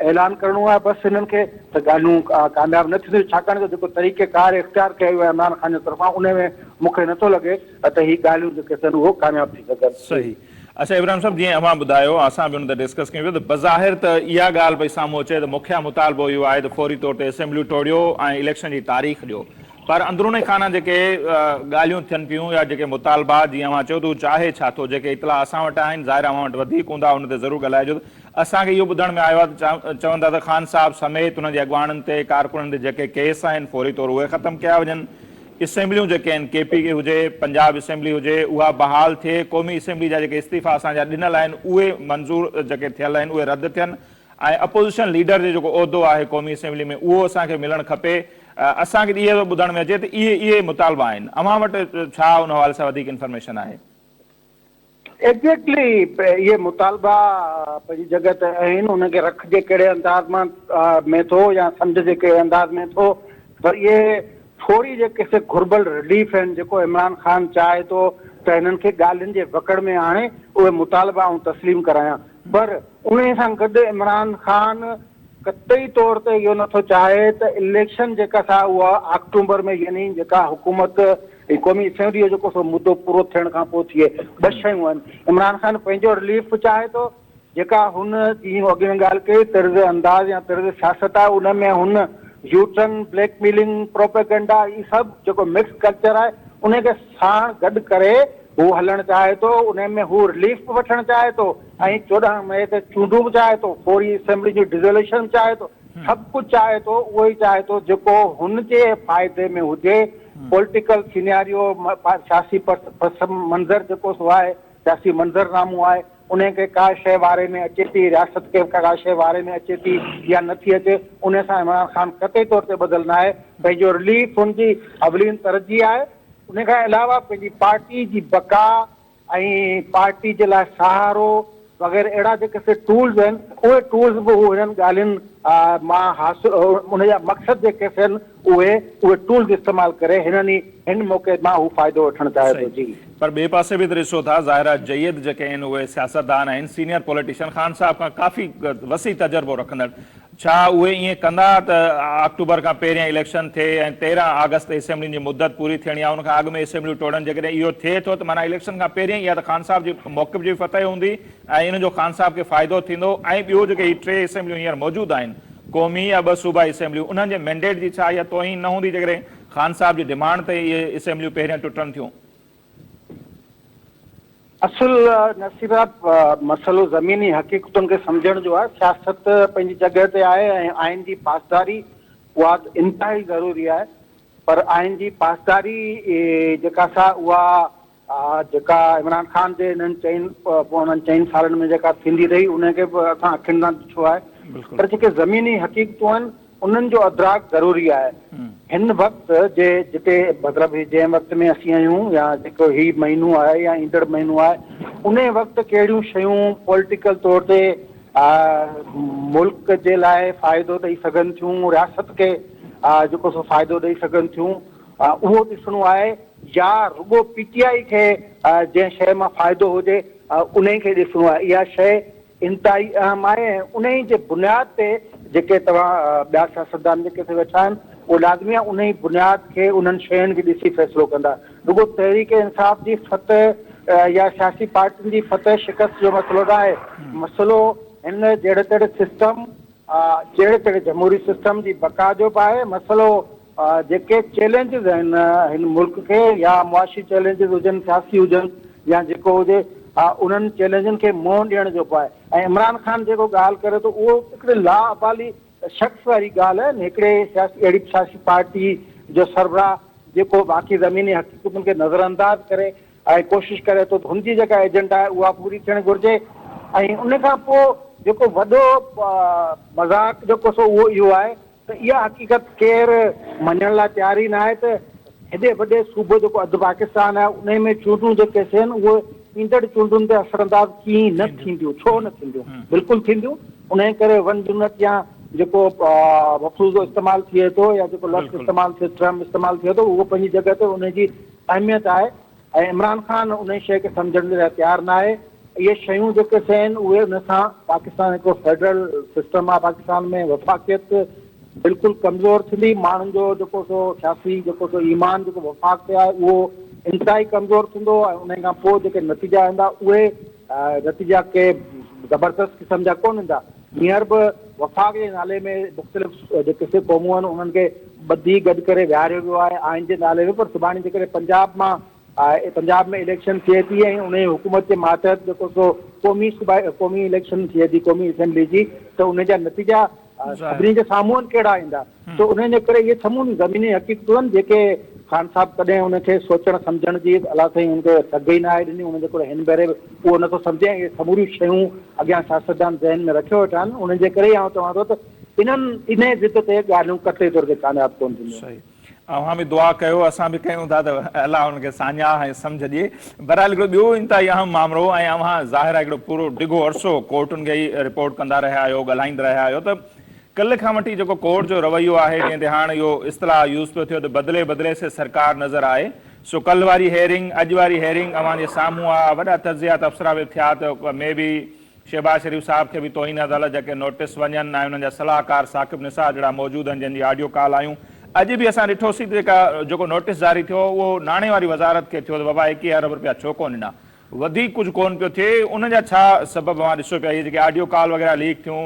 ऐलान करिणो आहे बसि हिननि खे, त ॻाल्हियूं कामयाबु न थींदियूं, छाकाणि त जेको तरीक़ेकार इख़्तियार कयो आहे इमरान ख़ान जे तरफ़ां उन में मूंखे नथो लॻे त ही ॻाल्हियूं जेके आहिनि उहो कामयाबु थी सघनि। सही। अच्छा इब्राहिम साहब, जीअं अवां ॿुधायो, असां बि हुन ते डिस्कस कयूं त बज़ाहिर त इहा ॻाल्हि भई साम्हूं अचे त मुखिया मुतालबो इहो आहे त फौरी तौर ते असेंबलियूं टोड़ियो ऐं इलेक्शन जी तारीख़ ॾियो, पर अंदरूनी खाना जेके ॻाल्हियूं थियनि पियूं या जेके मुतालबा जीअं अवां चयो त हू चाहे छा थो, जेके इतला असां वटि आहिनि, ज़ाहिर अवां वटि वधीक हूंदा, हुन ते ज़रूरु ॻाल्हाइजो। असांखे इहो ॿुधण में आयो आहे त चवंदा त ख़ान साहब समेत हुन जे अॻुवाणनि ते कारकुननि ते जेके केस आहिनि फौरी तौर उहे ख़तमु कया वञनि, असेंबलियूं जेके आहिनि KP के हुजे, पंजाब असेंबली हुजे, उहा बहाल थिए, क़ौमी असेंबली जा जेके इस्तीफ़ा असांजा ॾिनल आहिनि उहे मंज़ूर जेके थियल आहिनि उहे रद्द थियनि, ऐं अपोज़िशन लीडर जो जेको उहिदो आहे क़ौमी असेंबली में उहो असांखे मिलणु खपे। असांखे इहे ॿुधण में अचे त इहे मुतालबा आहिनि, अव्हां वटि छा उन हवाले सां वधीक इंफॉर्मेशन आहे? एग्जैक्टली ये मुतालबा पंहिंजी जॻह ते आहिनि, उनखे रखिजे कहिड़े अंदाज़ में थो या सम्झजे कहिड़े अंदाज़ में थो, पर इहे थोरी जेके से घुर्बल रिलीफ आहिनि जेको इमरान ख़ान चाहे थो त हिननि खे ॻाल्हियुनि जे वकड़ में आणे उहे मुतालबा ऐं तस्लीम करायां, पर उन सां गॾु इमरान ख़ान कतई तौर ते इहो नथो चाहे त इलेक्शन जेका सा उहा अक्टूबर में यानी जेका हुकूमत क़ौमी असेंबली जो जेको सो मुदो पूरो थियण खां पोइ थिए। ॿ शयूं आहिनि, इमरान ख़ान पंहिंजो रिलीफ चाहे थो, जेका हुन जीअं अॻे में ॻाल्हि कई तर्ज़ अंदाज़ या तर्ज़ सियासत आहे उन में हुन यूटर्न, ब्लैकमेलिंग, प्रोपेगेंडा, इहे सभु जेको मिक्स कल्चर आहे उनखे साण गॾु करे हू हलणु चाहे थो, उन में हू रिलीफ बि वठणु चाहे थो ऐं 14 मई ते चूंडूं बि चाहे थो, फौरी असेंबली जो डिज़ोल्यूशन चाहे थो, सभु कुझु चाहे थो, उहो ई चाहे थो जेको हुनजे फ़ाइदे में हुजे। पॉलिटिकल सिनेरियो, सियासी मंज़र जेको सो आहे, सियासी मंज़रनामो आहे, उनखे का शइ वारे में अचे थी, रियासत खे का शइ वारे में अचे थी या नथी अचे, उन सां इमरान ख़ान कतई तौर ते बदल न आहे। पंहिंजो रिलीफ हुनजी अवलीन तरजीह आहे, उन खां अलावा पंहिंजी पार्टी जी बका ऐं पार्टी जे लाइ सहारो वग़ैरह अहिड़ा जेके से टूल्स आहिनि, उहे टूल्स बि हू हिननि ॻाल्हियुनि मां हासिल, उनजा मक़सद जेके आहिनि उहे टूल्स इस्तेमालु करे हिन मौक़े मां हू फ़ाइदो वठणु चाहे थो। जी, पर ॿिए पासे बि त ॾिसो था, ज़ाहिर जयद जेके आहिनि उहे सियासतदान आहिनि, सीनियर पॉलिटिशियन, ख़ान साहब खां काफ़ी वसी तजर्बो रखंदड़, छा उहे ईअं कंदा त अक्टूबर खां पहिरियां इलेक्शन थिए ऐं 13 अगस्त ते असेंबली जी मुदत पूरी थियणी आहे, उनखां अॻु में असेंबलियूं टोड़नि, जेकॾहिं इहो थिए थो त माना इलेक्शन खां पहिरियां इहा त ख़ान साहब जी मौक़िफ़ जी फतह हूंदी ऐं इन जो ख़ान साहब खे फ़ाइदो थींदो, ऐं ॿियो जेके हीअ 3 असेंबलियूं हींअर मौजूदु आहिनि, क़ौमी या 2 सूबाई असेंबलियूं, उन्हनि जे मैंडेट जी छा इहा तोहीन न हूंदी जेकॾहिं ख़ान साहब जी डिमांड ते इहे असेंबलियूं पहिरियां टुटनि थियूं? असुल नसीब मसइलो ज़मीनी हक़ीक़तुनि खे सम्झण जो आहे। सियासत पंहिंजी जॻह ते आहे ऐं आइन जी पासदारी उहा इंतिहाई ज़रूरी आहे, पर आइन जी पासदारी जेका सा उहा जेका इमरान ख़ान जे हिननि 4 सालनि में जेका थींदी रही उनखे बि असां अखियुनि सां ॾिठो आहे, पर जेके ज़मीनी हक़ीक़तूं आहिनि उन्हनि जो अदराक ज़रूरी आहे। हिन वक़्तु जिते मतिलबु जंहिं वक़्त में असीं आहियूं या जेको हीउ महीनो आहे या ईंदड़ महीनो आहे, उन वक़्तु कहिड़ियूं शयूं पॉलिटिकल तौर ते मुल्क जे लाइ फ़ाइदो ॾेई सघनि थियूं, रियासत खे जेको सो फ़ाइदो ॾेई सघनि थियूं, उहो ॾिसणो आहे, या रुॻो PTI खे जंहिं शइ मां फ़ाइदो हुजे उन खे ॾिसणो आहे। इहा शइ इंतिहाई अहम आहे ऐं उन जे बुनियाद ते जेके तव्हां ॿिया सियासतदान जेके हिते वेठा आहिनि उहो लाज़मी आहे उन जी बुनियाद खे उन्हनि शयुनि खे ॾिसी फ़ैसिलो कंदा। रुॻो तहरीक इंसाफ़ जी फतह या सियासी पार्टियुनि जी फतह शिकस्त जो मसइलो न आहे, मसइलो हिन जहिड़े तहिड़े सिस्टम, जहिड़े तहिड़े जमहूरी सिस्टम जी बका जो बि आहे, मसइलो जेके चैलेंजिस आहिनि हिन मुल्क खे, या मुआशी चैलेंजिस हुजनि, सियासी हुजनि या जेको हुजे, उन्हनि चैलेंजनि खे मुंहुं ॾियण जो बि आहे। ऐं इमरान ख़ान जेको ॻाल्हि करे थो उहो हिकिड़े लाअबाली शख़्स वारी ॻाल्हि आहे, हिकिड़े अहिड़ी सियासी पार्टी जो सरबराह जेको बाक़ी ज़मीनी हक़ीक़तुनि खे नज़रअंदाज़ करे ऐं कोशिशि करे थो त हुनजी जेका एजेंडा आहे उहा पूरी थियणु घुरिजे। ऐं उन खां पोइ जेको वॾो मज़ाक़ जेको सो उहो इहो आहे त इहा हक़ीक़त केरु मञण लाइ तयार ई न आहे त हेॾे वॾे सूबे जेको अधु पाकिस्तान आहे उन में चूंडूं जेके थियनि उहे ईंदड़ चूंडुनि ते असरअंदाज़ कीअं न थींदियूं, छो न थींदियूं, बिल्कुलु थींदियूं। उन करे वन यूनिट या जेको मफ़रूज़ो इस्तेमालु थिए थो या जेको लफ़्ज़ इस्तेमालु थिए, टर्म इस्तेमालु थिए थो, उहो पंहिंजी जॻह ते उनजी अहमियत आहे ऐं इमरान ख़ान उन शइ खे सम्झण जे लाइ तयारु न आहे। इहे शयूं जेके थियनि उहे उन सां पाकिस्तान हिकिड़ो फेडरल सिस्टम आहे, पाकिस्तान में वफ़ाक़ियत बिल्कुलु कमज़ोर थींदी, माण्हुनि जो जेको सो सियासी जेको सो ईमान जेको वफ़ाक़ ते आहे उहो इंतिहाई कमज़ोर थींदो ऐं उन खां पोइ जेके नतीजा ईंदा उहे नतीजा के ज़बरदस्त क़िस्म जा कोन ईंदा। हींअर बि वफ़ाक़ जे नाले में मुख़्तलिफ़ जेके क़ौमूं आहिनि उन्हनि खे ॿधी गॾु करे विहारियो वियो आहे आइन जे नाले में। पर सुभाणे जेकॾहिं पंजाब में इलेक्शन थिए थी ऐं उन जी हुकूमत जे मातहत जेको सो क़ौमी इलेक्शन थिए थी क़ौमी असेंबली जी, त उन जा नतीजा सभिनी जे साम्हूं कहिड़ा ईंदा। त उन जे करे इहे तमामु ज़मीनी हक़ीक़तूं आहिनि जेके ख़ान साहब कॾहिं उनखे सोचण सम्झण जी अलाह साईं हुनखे सघ ई न आहे ॾिनी। उनजे करे हिन भेरे उहो नथो सम्झे। इहे समूरियूं शयूं अॻियां सियासतदान ज़हन में रखियो वेठा आहिनि। उन जे करे आउं चवां थो त इन ज़िद ते ॻाल्हियूं कटे तौर ते कामयाबु कोन थींदियूं। अव्हां बि दुआ कयो, असां बि कयूं था त अलाह हुनखे साञा ऐं सम्झ ॾिए। बहरहाल हिकिड़ो ॿियो इंतिहाई अहम मामिलो, ऐं अव्हां ज़ाहिर आहे हिकिड़ो पूरो डिघो अरसो कोर्टुनि खे ई रिपोर्ट कंदा रहिया आहियो, ॻाल्हाईंदा रहिया आहियो, त कल्ह खां वठी जेको कोर्ट जो रवैयो आहे जंहिं ते हाणे इहो इस्तलाह यूज़ पियो थियो त बदिले बदिले से सरकार नज़र आहे। सो कल्ह वारी हेयरिंग, अॼु वारी हेयरिंग अव्हां जे साम्हूं आहे। वॾा तज़िया तबसरा बि थिया त मे बि शहबाज शरीफ़ साहब खे बि तौहीन अदालत जेके नोटिस वञनि ऐं उन्हनि जा सलाहकार साकिब निसार जहिड़ा मौजूदु आहिनि जंहिंजी ऑडियो कॉल आयूं। अॼु बि असां ॾिठोसीं जेको नोटिस जारी थियो उहो नाणे वारी वज़ारत खे थियो त बाबा 21 अरब रुपया छो कोन ॾिना, वधीक कुझु कोन पियो थिए। उन जा छा सबब अव्हां ॾिसो पिया, इहे जेके ऑडियो कॉल वग़ैरह लीक थियूं,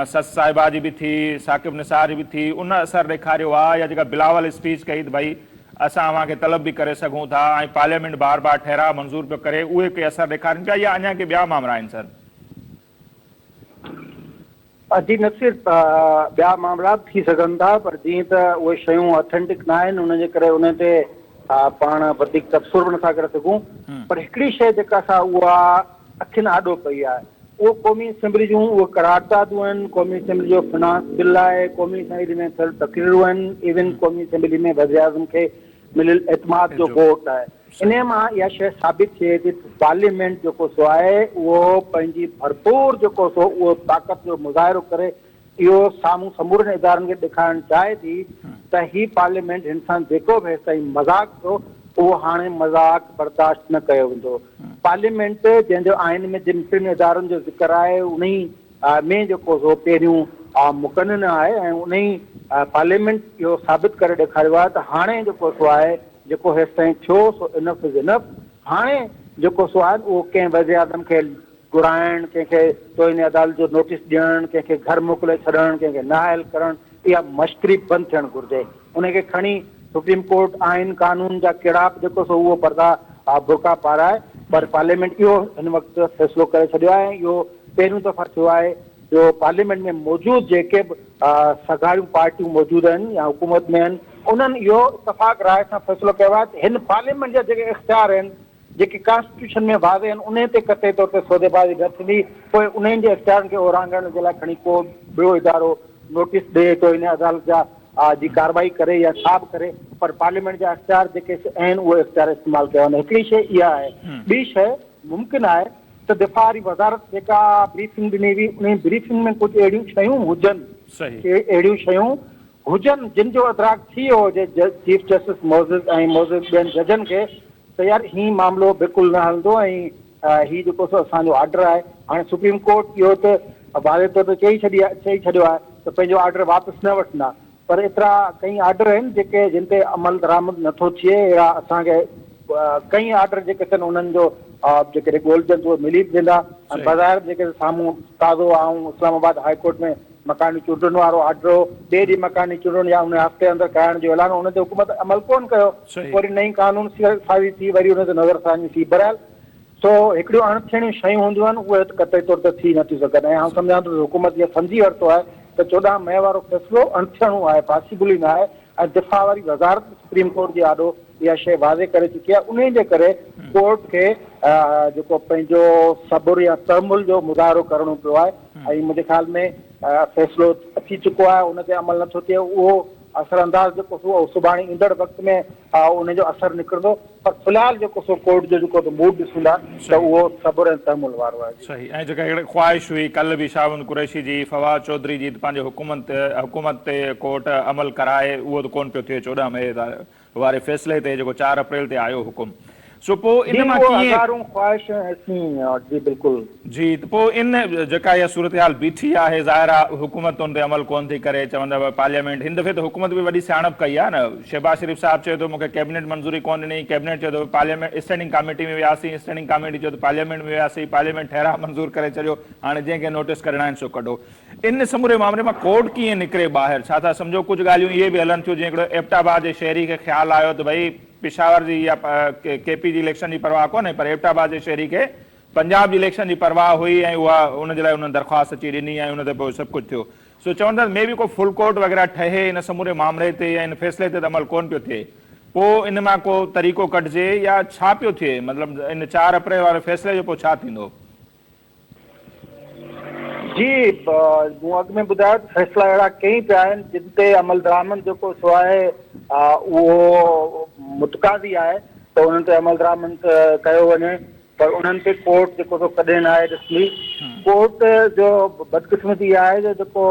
सस साहिबा जी बि थी, साकिब निसार जी बि थी, उन असरु ॾेखारियो आहे? या जेका बिलावल स्पीच कई त भई असां अव्हांखे तलब बि करे सघूं था ऐं पार्लियामेंट बार बार ठहराव मंज़ूर पियो करे, उहे के असरु ॾेखारनि पिया या अञा के ॿिया मामला आहिनि सर? जी न सिर्फ़ ॿिया मामला थी सघनि था, पर जीअं त उहे शयूं ऑथेंटिक न आहिनि उनजे करे उन ते पाण वधीक तबसुर बि नथा करे सघूं। पर हिकिड़ी शइ जेका सा उहा अखियुनि आॾो पई आहे, उहो क़ौमी असेंबली जूं उहे करारदादूं आहिनि। क़ौमी असेंबली जो फिनांस बिल आहे, क़ौमी असेंबली में थियल तक़रीरूं आहिनि, इवन क़ौमी असेंबली में वज़ीर आज़म खे मिलियल एतमाद जो वोट आहे। इन मां इहा शइ साबित थिए थी त पार्लियामेंट जेको सो आहे उहो पंहिंजी भरपूर जेको सो उहो ताक़त जो मुज़ाहिरो करे इहो साम्हूं समूरनि इदारनि खे ॾेखारणु चाहे थी त ही पार्लियामेंट हिन सां जेको बि ताईं मज़ाक़ थियो उहो हाणे मज़ाक़ बर्दाश्त न कयो वेंदो। पार्लियामेंट जंहिंजो आइन में जिन टिनि इदारनि जो ज़िक्र आहे उन में जेको सो पहिरियों मुक़नन आहे ऐं उन पार्लियामेंट इहो साबित करे ॾेखारियो आहे त हाणे जेको सो आहे जेको हेसि ताईं थियो सो इनफ इज़ इनफ। हाणे जेको सो आहे उहो कंहिं वज़ीर आज़म खे घुराइणु, कंहिंखे तौहीन अदालत जो नोटिस ॾियणु, कंहिंखे घर मोकिले छॾणु, कंहिंखे नाइल करणु, इहा मश्करी बंदि थियणु घुरिजे। उनखे खणी सुप्रीम कोर्ट आइन कानून जा कहिड़ा बि जेको सो उहो पर्दा बुरका पाराए। पर पार्लियामेंट इहो हिन वक़्तु फ़ैसिलो करे छॾियो आहे। इहो पहिरियों दफ़ा थियो आहे जो पार्लियामेंट में मौजूदु जेके बि सगारियूं पार्टियूं मौजूदु आहिनि या हुकूमत में आहिनि उन्हनि इहो इतफ़ाक़ राय सां फ़ैसिलो कयो आहे त हिन पार्लियामेंट जा जेके इख़्तियार आहिनि जेके कॉन्स्टिट्यूशन में वाज़े आहिनि उन ते क़तई तौर ते सौदेबाज़ी न थींदी। पोइ उन्हनि जे इख़्तियारनि खे ओरांगण जे लाइ खणी को ॿियो इदारो नोटिस ॾे तो इन अदालत जा जी कार्रवाई करे या छा बि करे, पर पार्लियामेंट जा इख़्तियार जेके आहिनि उहे इख़्तियार इस्तेमालु कया वञनि। हिकिड़ी शइ इहा आहे। ॿी शइ मुमकिन आहे त दिफ़ा वारी वज़ारत जेका ब्रीफिंग ॾिनी हुई उन ब्रीफिंग में कुझु अहिड़ियूं शयूं हुजनि, अहिड़ियूं शयूं हुजनि जिन जो अदराक थी वियो हुजे चीफ जस्टिस मोज़िज़ ऐं मोज़िज़ ॿियनि जजनि खे त यार हीउ मामिलो बिल्कुलु न हलंदो ऐं हीउ जेको सो असांजो ऑर्डर आहे। हाणे सुप्रीम कोर्ट इहो त वाज़े तौर ते चई छॾियो आहे त पंहिंजो ऑर्डर वापसि न वठंदा, पर एतिरा कई ऑर्डर आहिनि जेके जिन ते अमल दरामद नथो थिए। अहिड़ा असांखे कई ऑर्डर जेके अथनि उन्हनि जो जेके ॻोल्हजनि उहे मिली बि वेंदा। ऐं बज़ारि जेके साम्हूं ताज़ो ऐं इस्लामाबाद हाई कोर्ट में मकानी चूंडुनि वारो ऑर्डर हो, ॿिए ॾींहुं मकानी चूंडुनि या उन हफ़्ते अंदरि करण जो ऐलान, उन ते हुकूमत अमल कोन कयो। वरी नई कानून साज़ी थी वरी उन ते नज़रसानी थी। बहरहाल सो हिकिड़ियूं अणथियणियूं शयूं हूंदियूं आहिनि उहे क़तई तौर ते थी नथियूं सघनि। ऐं आउं सम्झां थो त हुकूमत इहा सम्झी वरितो आहे त 14 मई वारो फ़ैसिलो अणथियणो आहे, पॉसिबल ई न आहे। ऐं दिफ़ा वारी वज़ारत सुप्रीम कोर्ट जे आॾो इहा शइ वाज़े करे चुकी आहे। उन जे करे कोर्ट खे जेको पंहिंजो सबुर या तहमुल जो मुज़ाहिरो करिणो पियो आहे। ऐं मुंहिंजे ख़्याल में फ़ैसिलो अची चुको आहे, उन ते अमल नथो थिए। उहो असरअंदाज़ जेको सो सुभाणे ईंदड़ वक़्त में उनजो असरु निकिरंदो। पर फ़िलहाल जेको सो कोर्ट जो जेको मूड ॾिसूं था त उहो सबुर ऐं तहमुल वारो आहे। सही। ऐं जेका हिकिड़ी ख्वाहिश हुई कल्ह बि शाहबुन कुरैशी जी, फवाद चौधरी जी, पंहिंजे हुकूमत ते कोर्ट अमल कराए, उहो त कोन पियो थिए। 14 मई वारे फ़ैसिले ते जेको 4 अप्रैल ते आयो हुकुम। सो पोइ इन मां कीअं हज़ारूं ख़्वाहिशूं ऐसियूं जी बिल्कुलु जी त पोइ इन जेका इहा सूरत हाल बीठी आहे ज़ाहिर आहे हुकूमतुनि ते अमल कोन थी करे चवंदा पार्लियामेंट हिन दफ़े त हुकूमत बि वॾी सियाणप कई आहे न शहबाज शरीफ़ साहिबु चयो थो मूंखे कैबिनेट मंज़ूरी कोन ॾिनी कैबिनेट चयो थो पार्लियामेंट स्टैंडिंग कमेटी में वियासीं स्टैंडिंग कमेटी चयो त पार्लियामेंट में वियासीं पार्लियामेंट ठहरा मंज़ूर करे छॾियो हाणे जंहिंखे नोटिस करणा आहिनि सो कढो इन समूरे मामले मां कोर्ट कीअं निकिरे ॿाहिरि छा था सम्झो कुझु ॻाल्हियूं इहे बि हलनि थियूं जीअं हिकिड़ो एबटाबाद जे शहरी खे ख़्यालु आयो त भई पिशावर जी या केपी जी इलेक्शन जी परवाह कोन्हे पर एबटाबाद जे शहरी खे पंजाब जी इलेक्शन जी परवाह हुई ऐं उहा उनजे लाइ उन्हनि दरख़्वास्त अची ॾिनी ऐं उन ते पोइ सभु कुझु थियो सो चवंदा मे बि को फुल कोर्ट वग़ैरह ठहे इन समूरे मामले ते या इन फ़ैसिले ते त अमल कोन पियो थिए पोइ इन मां को तरीक़ो कढिजे या छा पियो थिए मतिलबु इन 4 अप्रैल वारे फ़ैसिले जो पोइ छा थींदो जी मूं अॻु में ॿुधायो त फ़ैसिला अहिड़ा कई पिया आहिनि जिन ते अमल दरामद जेको सो आहे उहो मुतक़ाज़ी आहे त उन्हनि ते अमल दरामद कयो वञे पर उन्हनि ते कोर्ट जेको सो कॾहिं न आहे ॾिसंदी कोर्ट जो बदकिस्मती इहा आहे जो जेको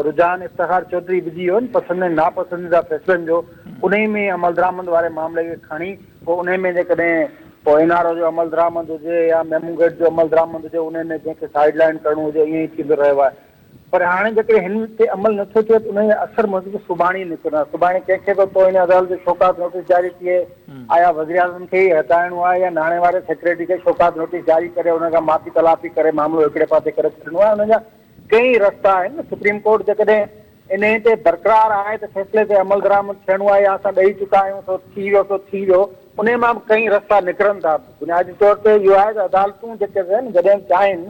रुझान इफ़्तिख़ार चौधरी विझी वियो न पसंदि नापसंदीदा फ़ैसिलनि जो उन में अमल दरामद वारे मामले खे खणी पोइ उन में जेकॾहिं पोइ एनआरओ जो अमल दरामद हुजे या मेमू गेट जो अमल दरामद हुजे उन में कंहिंखे साइड लाइन करणो हुजे ईअं ई थींदो रहियो आहे पर हाणे जेके हिन ते अमल नथो थिए त उन जो असर मज़बूत सुभाणे ई निकिरंदो आहे सुभाणे कंहिंखे बि पोइ हिन अदालत जो शोकात नोटिस जारी थिए आया वज़ीर आज़म खे ई हटाइणो आहे या नाणे वारे सेक्रेटरी खे शोकात नोटिस जारी करे हुन खां माफ़ी तलाफ़ी करे मामिलो हिकिड़े पासे करे छॾिणो आहे हुन जा कई रस्ता आहिनि सुप्रीम कोर्ट जेकॾहिं इन ते बरक़रार आहे त फ़ैसिले ते अमल दरामद थियणो आहे या असां ॾेई चुका आहियूं सो थी वियो उन मां बि कई रस्ता निकिरनि था बुनियादी तौर ते इहो आहे त अदालतूं जेके आहिनि जॾहिं चाहिनि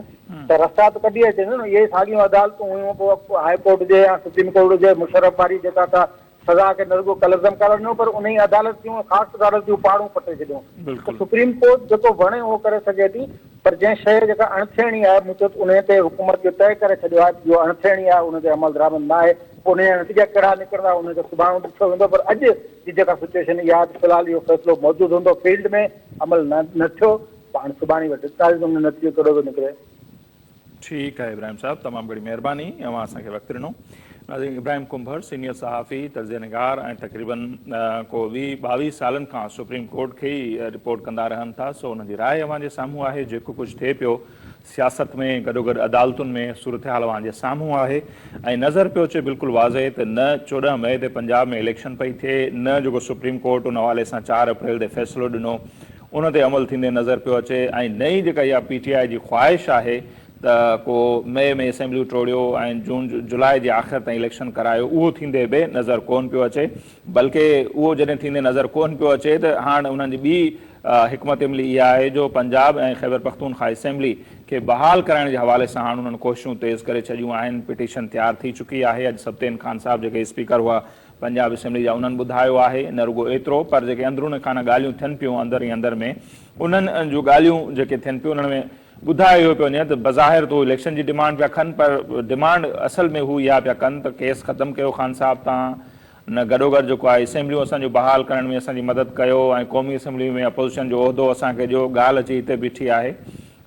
त रस्ता त कढी अचनि न इहे साॻियूं अदालतूं हुयूं पोइ हाई कोर्ट हुजे या सुप्रीम कोर्ट हुजे मुशर्रफ वारी जेका था सज़ा खे न रुॻो कलज़म करणो पर उन ई अदालत जूं ख़ासि अदालत जूं पहाड़ूं पटे छॾियूं त सुप्रीम कोर्ट जेको वणे उहो करे सघे थी पर जंहिं शइ जेका अणथियणी आहे मूं चयो उन ते हुकूमत जो तइ करे छॾियो आहे जो अणथियणी आहे उन ते अमल दरामद न आहे उन जा नतीजा कहिड़ा निकिरंदा उनजो सुभाणे ॾिठो वेंदो पर अॼु जी जेका सिचुएशन इहा फ़िलहालु इहो फ़ैसिलो मौजूदु हूंदो फील्ड में अमल न थियो हाणे सुभाणे वटि ॾिसंदासीं उन नतीजो कहिड़ो थो निकिरे ठीकु आहे इब्राहिम साहब तमामु घणी महिरबानी तव्हां असांखे वक़्तु ॾिनो नाज़रीन इब्राहिम कुंभर सीनियर सहाफ़ी तर्जनिगार ऐं तक़रीबन को 22 सालनि खां सुप्रीम कोर्ट खे ई रिपोर्ट कंदा रहनि था सो हुनजी राय अव्हां जे साम्हूं आहे जेको कुझु थिए पियो सियासत में गॾोगॾु अदालतुनि में सूरत हाल अव्हां जे साम्हूं आहे ऐं नज़र पियो अचे बिल्कुलु वाज़े त न 14 मई ते पंजाब में इलेक्शन पई थिए न जेको सुप्रीम कोर्ट उन हवाले सां 4 अप्रैल ते फ़ैसिलो ॾिनो उन ते अमल थींदे नज़र पियो अचे ऐं नई जेका इहा PTI जी ख़्वाहिश आहे त को मई में असेंबलियूं टोड़ियो ऐं जून जुलाई जे आख़िर ताईं इलेक्शन करायो उहो थींदे बि नज़र कोन पियो अचे बल्कि उहो जॾहिं थींदे नज़र कोन पियो अचे त हाणे उन्हनि जी ॿी हिकमत अमली इहा आहे जो पंजाब ऐं ख़ैबर पख्तूनख्वा असेंबली खे बहाल कराइण जे हवाले सां हाणे उन्हनि कोशिशूं तेज़ करे छॾियूं आहिनि पिटीशन तयारु थी चुकी आहे अॼु सब्तैन ख़ान साहब जेके स्पीकर हुआ पंजाब असेंबली जा उन्हनि ॿुधायो आहे न रुॻो एतिरो पर जेके अंदरून खां ॻाल्हियूं थियनि पियूं अंदरि ई अंदरि में उन्हनि जूं ॻाल्हियूं जेके थियनि पियूं उन्हनि में ॿुधायो इहो पियो वञे त बज़ाहिर तो इलेक्शन जी डिमांड पिया कनि पर डिमांड असल में हू इहा पिया कनि त केस ख़तमु कयो ख़ान साहब तव्हां न गॾोगॾु जेको आहे असेंबलियूं असांजो बहाल करण में असांजी मदद कयो ऐं क़ौमी असेंबली में अपोज़िशन जो उहिदो असांखे ॾियो ॻाल्हि अची हिते बीठी आहे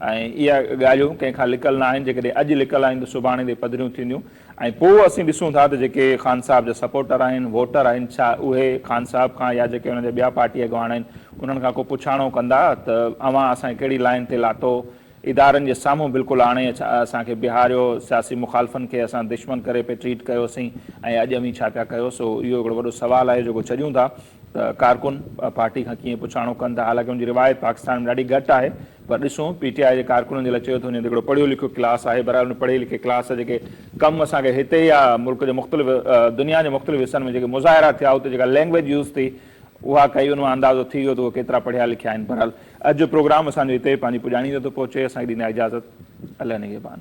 ऐं इहा ॻाल्हियूं कंहिंखां लिकल न आहिनि जेकॾहिं अॼु लिकल आहिनि त सुभाणे ते पधरियूं थींदियूं ऐं पोइ असीं ॾिसूं था त जेके ख़ान साहब जा सपोर्टर आहिनि वोटर आहिनि छा उहे ख़ान साहब खां या जेके हुन जा ॿिया पार्टी अॻवान आहिनि उन्हनि खां को पुछाणो कंदा त अव्हां असांखे कहिड़ी लाइन ते लाथो इदारनि जे साम्हूं बिल्कुलु हाणे असांखे बिहारियो सियासी मुखालफ़नि खे असां दुश्मन करे पे ट्रीट कयोसीं ऐं अॼु अमी छा पिया कयो सो इहो हिकिड़ो वॾो सुवालु आहे जेको चढ़ियूं था त कारकुन पार्टी खां कीअं पुछाणो कनि था हालांकि उनजी रिवायत पाकिस्तान में ॾाढी घटि आहे पर ॾिसूं PTI जे कारकुननि जे लाइ चयो थो वञे हिकिड़ो पढ़ियो लिखियो क्लास आहे बराबरि उन पढ़े लिखे क्लास जेके कमु असांखे हिते या मुल्क जे मुख़्तलिफ़ दुनिया जे मुख़्तलिफ़ हिसनि में जेके मुज़ाहिरा थिया उते जेका लैंग्वेज यूज़ थी उहा कई उन मां अंदाज़ो थी वियो त उहे केतिरा पढ़िया लिखिया आहिनि बहरहाल अॼु जो प्रोग्राम असांजो हिते पंहिंजी पुॼाणी थो पहुचे असांखे ॾींदा इजाज़त अलाह निगहबान।